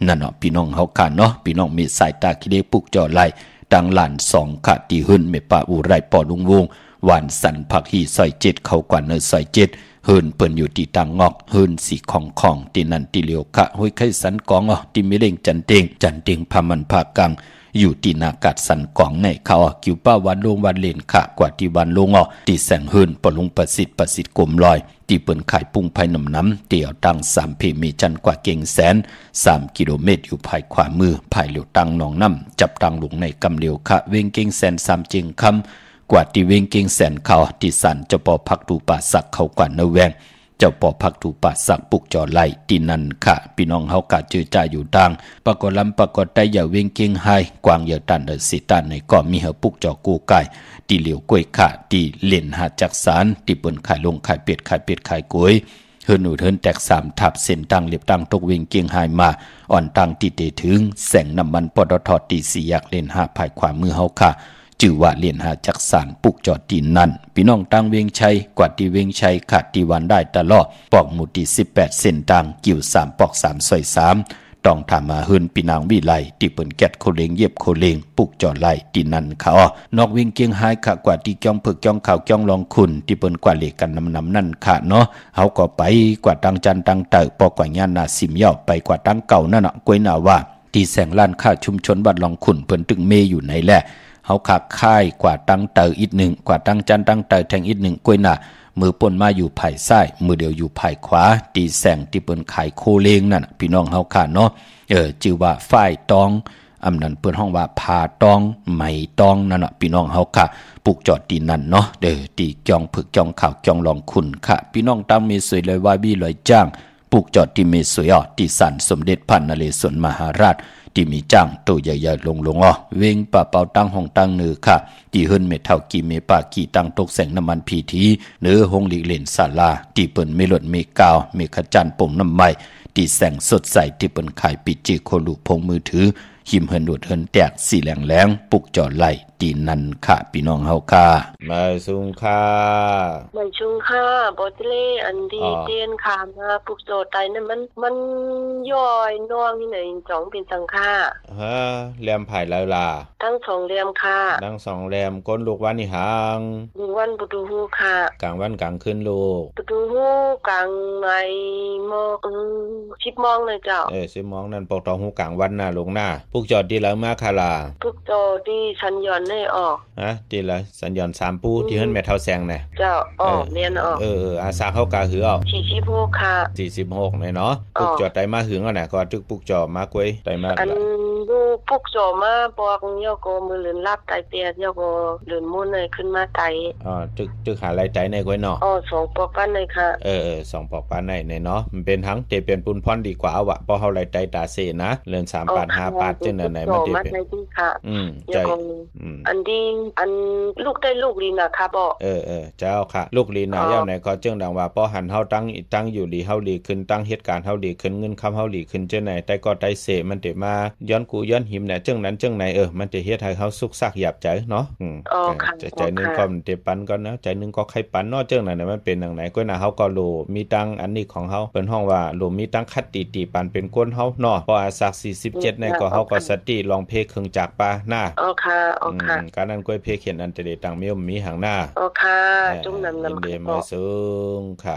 นั่นเนาะพี่น้องเฮาค่ะเนาะพี่น้องมีสายตาขี้เล็กปลูกจอไหลดังหลาน2ค่ะที่หึ่นเมปะอุไรปอลุงวงหวานสันผักหีซอย7เข้ากว่าเนซอย7หึ่นเปิ้นอยู่ที่ตังงอกหึ่นสีของที่นั่นที่เลียวค่ะห้วยไข่สันกองที่มีเล่งจันเต็งพามันภากังอยู่ที่นากัดสันกองในเขากิวป้าวันลงวันเลนค่ะกว่าที่วันลงที่แสงหึ่นปลุงประสิทธิ์กลมลอยที่เปิ้นขายปุ้งภายน้ำเตี่ยวตัง3 เพมีจันกว่าเก่งแสน3 กิโลเมตรอยู่ภายขวามือภายเหลียวตังหนองน้ำจับตังลงในกำเหลียวค่ะเวงเก่งแสน3 จิงคำกว่าที่เวงเก่งแสนเขาที่สันเจ้าปอพักตูป่าสักเขากว่าเนแวงเจ้าปอพักตูป่าสักปุกจอไหลที่นั่นค่ะพี่น้องเฮากะจือจ่าอยู่ดังปรากฏลำปรากฏได้อย่าเวงเก่งไฮกวางอย่าตันสิตันในก็มีเฮาปุกจอกูไก่ที่เหลียวกล้วยค่ะที่เล่นหาจักสารที่เปิ้นขายลงขายเป็ดขายกล้วยเฮิรนเฮิรนแตก3 ทับเส้นตังเรียบตังตกเวงเกียงหายมาอ่อนตังที่เตถึงแสงน้ำมันปตทตี4 ยักเล่นหาภายขวามือเฮาค่ะจื่อว่าเล่นหาจักสารปุกจอดที่นั่นพี่น้องตังเวียงชัยกว่าที่เวียงชัยขาดที่วันได้ตลอดปอกหมุดที่18 เส้นตังกิ่ว3 ปอก3 ซอย 3ต้องถามมาเฮิรนปีนางวิไลที่เปิ้นแกดโคเลงเย็บโคเลงปุกจอดไหลที่นั่นค่ะนอกเวียงเกียงหายค่ะกว่าที่จ้องผึกจ้องข่าวจ้องลองคุณที่เปิ้นกว่าเลกันนำนั่นค่ะเนาะเฮาก็ไปกว่าตังจันตังเตอปอกว่าญานาสิมย่อไปกว่าตังเก่านั่นน่ะกวยนาว่าที่แสงล้านค่าชุมชนบ้านลองคุณเปิ้นตึงเมอยู่ไหนแหละเฮาคักค่ายกว่าตังเตออีก1กว่าตังจันตังเตอแทงอีก1กวยนามือป่นมาอยู่ภายซ้ายมือเดียวอยู่ภายขวาตีแสงที่เปิ้นขายโคเลงนั่นพี่น้องเฮาค่ะเนาะชื่อว่าฝ้ายตองอำนั้นเปิ้นห้องว่าพาตองไหมตองนั่นน่ะพี่น้องเฮาค่ะปลูกจอดที่นั่นเนาะที่จองผึกจองข่าวจองลองคุณค่ะพี่น้องตามมีสวยเลยว่าบี้ลอยจ้างปลูกจอดที่มีสวยที่ศาลสมเด็จพระนเรศวรมหาราชที่มีจ้างตัวใหญ่ๆลงเวงป่าเป่าตั้งห้องตั้งเนือค่ะที่เฮิรนเมเท่ากี่เมปากี่ตั้งตกแสงน้ำมันพีทีเนื้อห้องหลีกเล่นศาลาที่เปิ้นเมลดเมกาวเมขจันป่มน้ำไม้ที่แสงสดใสที่เปิ้นขายปิจิโคลูพงมือถือหิมเฮิรนดูดเฮิรนแตกสีแหลงปุกจอดไหลที่นั่นค่ะพี่น้องเฮาค่ะมาซุงค่ะบอตเลอันดีเตียนค่ะมาปุกจอดไตนั่นมันย่อยน้องนี่ไหนจ่องเป็นสังค่าแรมไผ่แล้วล่ะทั้ง2 แรมค่ะทั้ง2 แรมก้นลูกวันนี่หางลูกวันปุตูฮูค่ะกลางวันกลางคืนลูกปุตูฮูกลางในโม10 โมงเลยเจ้า10 โมงนั่นปกตองฮูกลางวันน่ะลงหน้าปุกจอดดีแล้วมาค่ะล่ะปุกจอดดีชันยอนได้ออกดีแล้วสัญญาณ3 ปูที่เฮิรนแม่เท่าแสงน่ะเจ้าเรียนออกอาสาเฮากะหือ46ค่ะ46เนาะปุกจอดได้มาหึงน่ะก็ตึกปุกจอมากวยได้มาอัน ลูกปุกโจมาบอกเยาก็มือลืนรับไตเตียเยาก็ลืนมุ่นเลยขึ้นมาไตตึกหารายใจในก้อยเนาะ2ปอกปั้นเลยค่ะ2ปอกปั้นในเนาะมันเป็นทั้งเตเป็นปุนพรดีกว่าว่ะเพราะเฮารายใจตาเสนะเรือน3บาท5บาทจังไหนมันสิเป็นใจอันดีอันลูกได้ลูกลีน่ะค่ะบ่เจ้าค่ะลูกลีน่ะยาวไหนก็จึงดังว่าพอหันเฮาตั้งอยู่ดีเฮาดีขึ้นตั้งเหตุการณ์เฮาดีขึ้นเงินคำเฮาดีขึ้นจังไหนแต่ก็ได้เสมันสิมาย้อนกูย้อนหิมเนี่ยจังนั้นจังไหนมันจะเฮ็ดให้เฮาสุขสักหยาบใจเนาะใจนึงก็มันสิปันก่อนนะใจนึงก็ใครปันเนาะจังนั้นมันเป็นจังไหนก็น่ะเฮาก็รู้มีตังอันนี้ของเฮาเปิ้นฮ้องว่ารู้มีตังคัดตีปันเป็นก้นเฮาเนาะพออาศัก47ในก็เฮาก็สติลองเพครึ่งจากปาหน้าค่ะการนั้นก้อยเพเขียนอันจะได้ตังมีหางหน้าค่ะจุ่มนำเดมาสูงค่ะ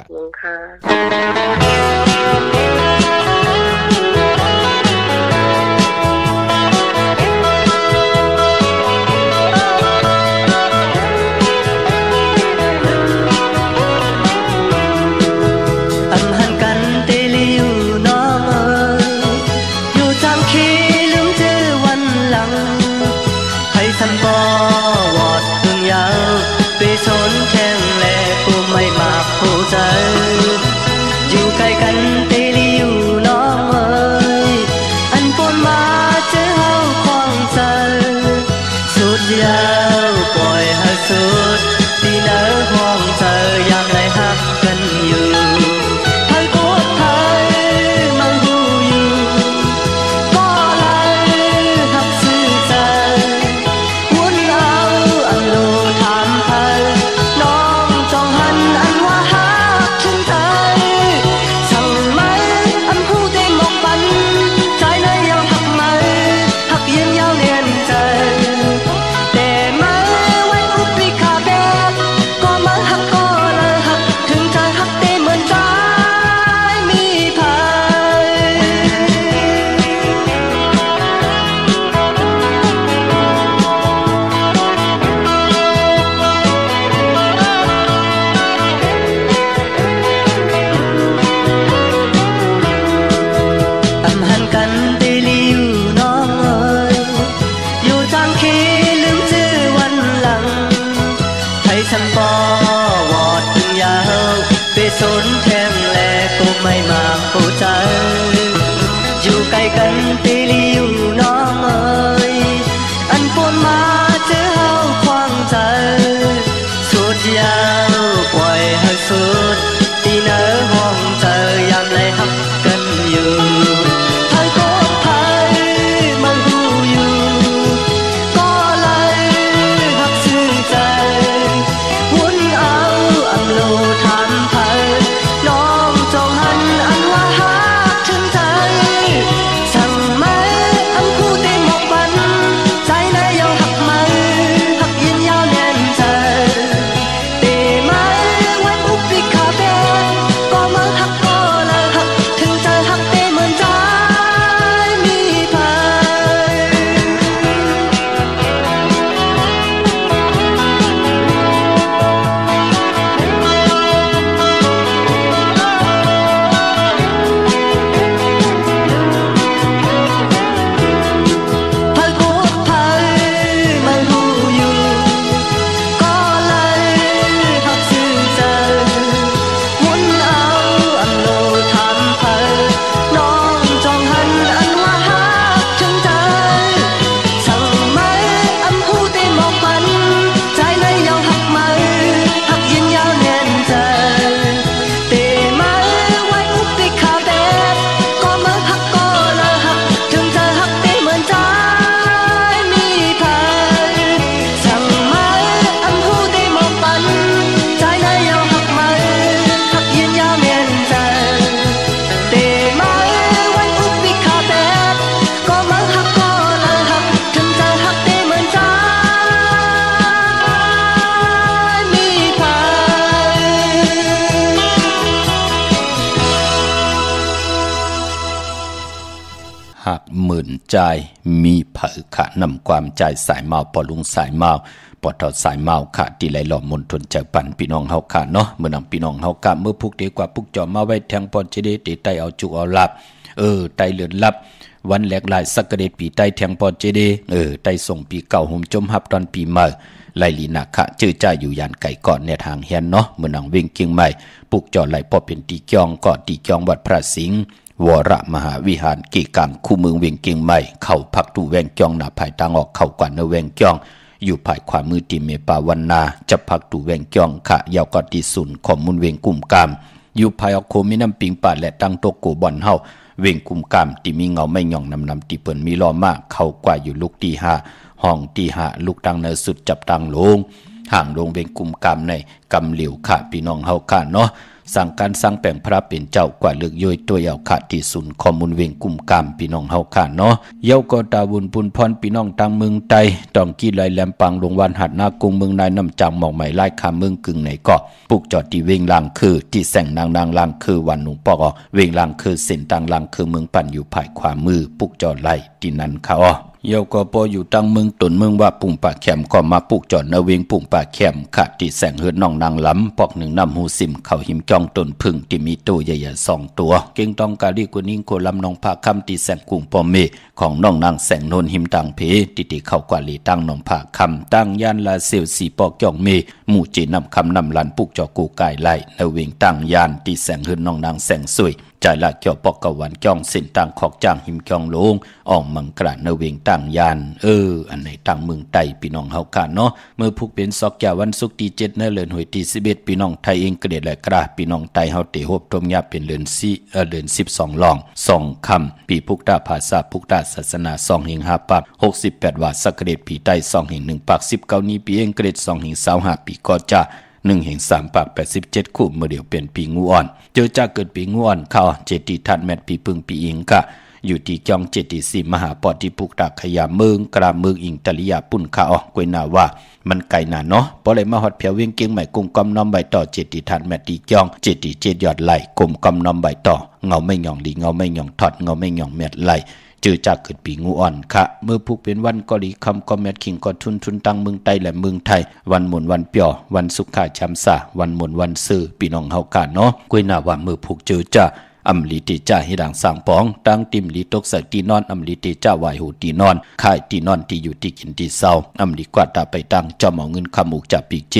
หมื่นใจมีเผอขะนำความใจสายเมาปอลุงสายเมาปอดทอดสายเมาค่ะตีไหลหล่อมนทนใจปั่นพี่น้องเฮาค่ะเนาะเมื่อนำพี่น้องเฮาค่ะเมื่อพุกดีกว่าพุกจอมาไว้แทงปอนจิเดติไตเอาจุเอาลับ ไตเลือนลับวันแหลกหลายสักกระเด็ดปีไตแทงปอเจเดไตส่งปีเก่าห่มจมฮับตอนปีใหม่ไลลีนาคะจื้อจ้าอยู่ยานไก่ก่อนเนี่ยทางเฮียนเนาะเมื่อนังเวงเกียงใหม่ปลูกจอดไหลปอเป็นตีจองก่อตีจองวัดพระสิงห์วรมหาวิหารกีกังคู่เมืองเวียงเกียงใหม่เข้าพักตูแวงจองหน้าภายทางออกเข้ากว่าเนแวงจองอยู่ภายขวามือตีเมปาวันนาจะพักตูแวงจองขะยาวกอตีศูนย์ของมุนเวียงกุ่มกามอยู่ภายออกโคมิน้ำปิงป่าและตั้งโตโกบ่อนเฮาเวียงกุ่มกามที่มีเงาไม่หย่องนำตีเปิ่นมีล้อมากเข้ากว่าอยู่ลูกตีห้าห้องตีห้าลูกตังเนสุดจับตังลงห่างลงเวียงกุ่มกามในกำเหลียวขะพี่น้องเฮาค่ะเนาะสั่งการสร้างแปลงพระเป็นเจ้ากว่าเลือกย่อยตัวยาวขาดที่ศูนย์ข้อมูลเวียงกุ่มกามพี่น้องเฮาค่ะเนาะเย้าก็ตาบุญปุนพรพี่น้องต่างเมืองไตต้องกี้ไหลแหลมปังลงวันหัดนากุงเมืองนายน้ำจางหมอกใหม่ไล่คาเมืองกึ่งในเกาะปลูกจอดที่เวียงลางคือที่แสงนางลางคือวันหนุ่มปอกเวียงลางคือเส้นต่างลางคือเมืองปั่นอยู่ภายขวามือปลูกจอดไหลที่นั้นค่ะเยาก็พออยู่ตั้งเมืองตนเมืองว่าปุ่งป่าแคมก็มาปลูกจอดในเวียงปุ่งป่าแคมขาดที่แสงเฮือนน้องนางล้ำปอกหนึ่งน้ำหูซิมเขาหิมจ้องตนพึ่งที่มีตัวใหญ่ๆ2 ตัวเก่งต้องกาลีกุนิ่งโคลำน้องผาคำที่แสงกุ้งปอมเมของน้องนางแสงโนนหิมตังเพติเข้ากว่าลีตั้งน้องผาคำตั้งย่านลาเซลสีปอกจ้องเมหมู่จีนำคำนำลันปลูกจอกูกายไล่ในเวียงตั้งย่านที่แสงเฮือนน้องนางแสงสวยใจละเกี่ยวปอกกะวันจ้องเส้นต่างขอกจ้างหิมจ้องลงอ่องมังกระในเวียงตั้งยานอันไหนตั้งเมืองไตพี่น้องเฮากันเนาะเมื่อผูกเป็นซอกยาวันศุกร์ที่7ในเดือนหวยที่11พี่น้องไทยเองกระเด็ดและกระพี่น้องไตเฮาเตฮบตมยาเป็นเดือน12ลอง2คำปีพุกตาภาษาพุกตาศาสนา2แห่ง5ปัก68ว่าสักกระเด็ดปีไต2แห่ง1ปัก19นี้ปีเองกระเด็ด2แห่ง25ปีก็จะ1แห่ง3ปัก87คู่เมื่อเดียวเป็นปีงูอ่อนเจอจากเกิดปีงูอ่อนเข้าเจติทัดแมตปีพึ่งปีอิงกะอยู่ที่จอง74มหาปอติปุกตาขยาเมืองกราเมืองอิงตะลิยาปุ่นขากวยนาว่ามันไกลหนาเนาะพอเลยมาฮอดเพียวเวียงเกียงใหม่กุมกำน้อมใบต่อเจติทัดแมตตีจอง77ยอดไหลกุมกำน้อมใบต่อเงาไม่หย่องดีเงาไม่หย่องถอดเงาไม่หย่องแมตไหลเจอจากเกิดปีงูอ่อนค่ะเมื่อผูกเป็นวันกอลีคำก็แมทขิงก็ทุนตั้งเมืองไทยและเมืองไทยวันหมุนวันเปียววันสุขาชำสาวันหมุนวันซื้อพี่น้องเฮากันเนาะกุยนาว่าเมื่อผูกเจอจ้าอำลีติจ้าให้ดังสร้างปองตั้งติมลีตกใส่ตีนอนอำลีติจ้าไหวหูตีนอนค่ายตีนอนที่อยู่ที่กินที่เศร้าอำลีกวาดตาไปตั้งเจ้าหมอเงินขมูกจากปีเจ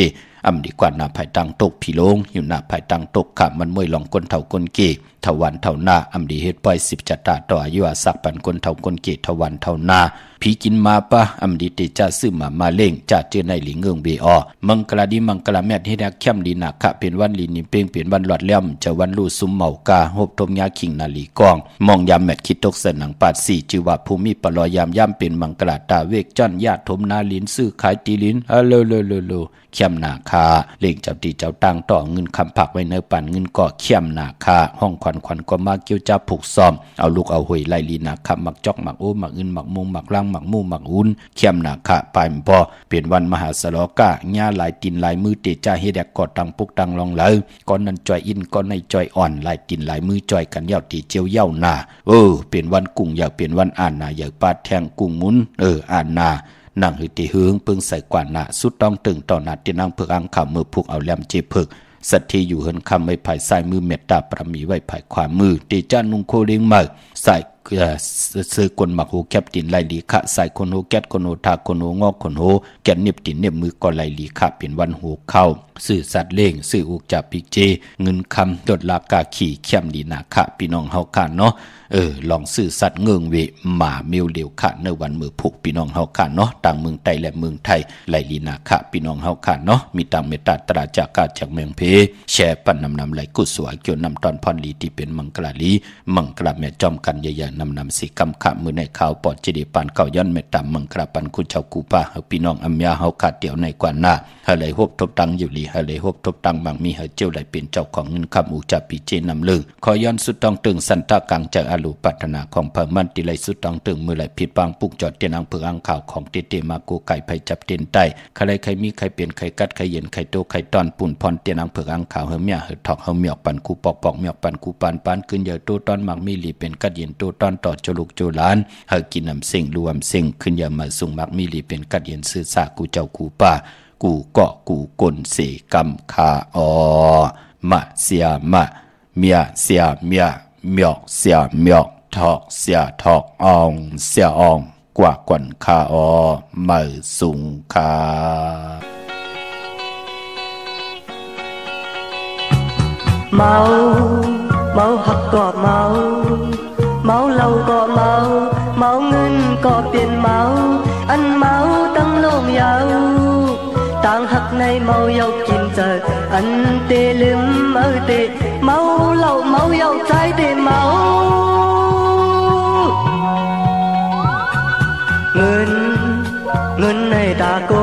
อำลีกวาดหน้าภายตั้งตกผีโลงอยู่หน้าภายตั้งตกขามันมวยหลองก้นเท่าก้นเกทวันเท่าหน้าอำลีเฮ็ดปล่อย10จัตตาต่ออายุอาศักปันก้นเท่าก้นเกทวันเท่าหน้าผีกินมาปะอำลีติจ้าซื้อมาเล่งจ่าเจอในหลิงเงิงเบอมังกลาดีมังกลาแมทให้ดักเข้มลีนาคะเป็นวันลีนิเป้งเป็นวันหลอดแหลมจะวันลู่ซุมเมากาหบทมยาขิงนาลีกองมองยามแมทคิดตกเสนังปาด4จือว่าภูมิปลอยยามย่ำเป็นมังกลาตาเวกจ้อนญาติถมนาลินซื้อขายตีลินโลเข้มนาคาเล่งเจ้าตีเจ้าตั้งต่อเงินคำผักไว้เนื้อปั่นเงินก่อเข้มนาคาห้องขวัญก็มาเกี่ยวจับผูกซ้อมเอาลูกเอาหวยไล่ลีนาคะมักจอกมักโอ้มักเงินมักมุงมักล่างมักมู่มักหุ้นเข้มนาคะปลายพอเป็นวันมหาสลอกะญาหลายตินหลายมือเตจ่าเฮ็ดแดกกอดตังปุกตังลองเลยก่อนนั้นจอยอินก่อนในจอยอ่อนหลายตินหลายมือจอยกันยาวตีเจียวเย้าหน้าเป็นวันกุ้งอยากเป็นวันอ่านหน้าอยากปาดแทงกุ้งหมุนอ่านหน้านั่งหือตีเฮืองเพิ่งใส่กว่าหน้าสุดต้องตึงต่อหน้าที่นั่งเพิกอังข่าวมือผูกเอาแหลมเจ็บเพิกสัตที่อยู่เฮินคำไว้ภายซ้ายมือเมตตาประมีไว้ภายขวามือตีจ้านุงโคเลี้ยงมาใส่ซื้อกลหมักหูแคบตินไลลีขะใส่คนหูแก๊ดคนหูทาคนหูงอกคนหูแกนเน็บตินเน็บมือก่อไลลีขะเป็นวันหูเข้าสื่อสัตว์เล่งสื่ออุกจับปีเจเงินคำตดลากาขี่เข้มดีนาขะพี่น้องเฮากันเนาะลองสื่อสัตว์เงิงเวหมาเมียวเหลียวขะในวันมือผูกพี่น้องเฮากันเนาะต่างเมืองไทยและเมืองไทยไลลีนาขะพี่น้องเฮากันเนาะมีต่างเมตตาตราจากาจากเมืองเพแชร์ปันนำไหลกุศลเกี่ยวนำตอนพรลีที่เป็นมังกรลีมังกรแม่จอมกันใหญ่ๆนำสีกำขะมือในข่าวปอดจิดีปานเก่าย้อนเมตตามังกรปันคุณเจ้ากูป้าเฮาพี่น้องอัมยาเฮาขาดเดี่ยวในกว่าหน้าเฮาเลยฮบทบตังอยู่ลีเฮาเลยฮบทบตังบางมีเฮาเจ้าไหลเป็นเจ้าของเงินคำอุจาปีเจนำลึงขอย้อนสุดต้องตึงสันตะกังจากอลูปัตนาของพมันติไลสุดต้องตึงมือไหลผิดบางปุกจอดเตียนอังเผืออังข่าวของเตมาโกไก่ไผจับเตียนใต้ใครใครมีใครเปลี่ยนใครกัดใครเย็นใครโตใครตอนปุ่นพรเตียนอังเผืออังข่าวเฮเมียเฮถอกเฮเมียปันกูปอกเมียปันกูปานขึ้นเยอะโตตอนมักมีหลีเป็นกัดเย็นโตตอนต่อโจลุกโจลานเฮกินน้ำเส้งรวมเส้งขึ้นเยอะมาส่งมักมีหลีเป็นกัดเย็นซื่อสากูเจ้ากูป้ากูเกาะกูกลเสกำคามาเสียมาเมียเสียเมียเมียเสียเมีย ทอกเสียทอกอองเสียอองกว่ากวนคาออเมื่อสูงคาเมาเมาหักก็เมาเมาเหล้าก็เมาเมาเงินก็เปลี่ยนเมาอันเมาตั้งโลกยาวต่างหักในเมายกกินเจออันเตลืมเมาเตเมาเหล้าเมายกใจเตเมาเงินในตาโก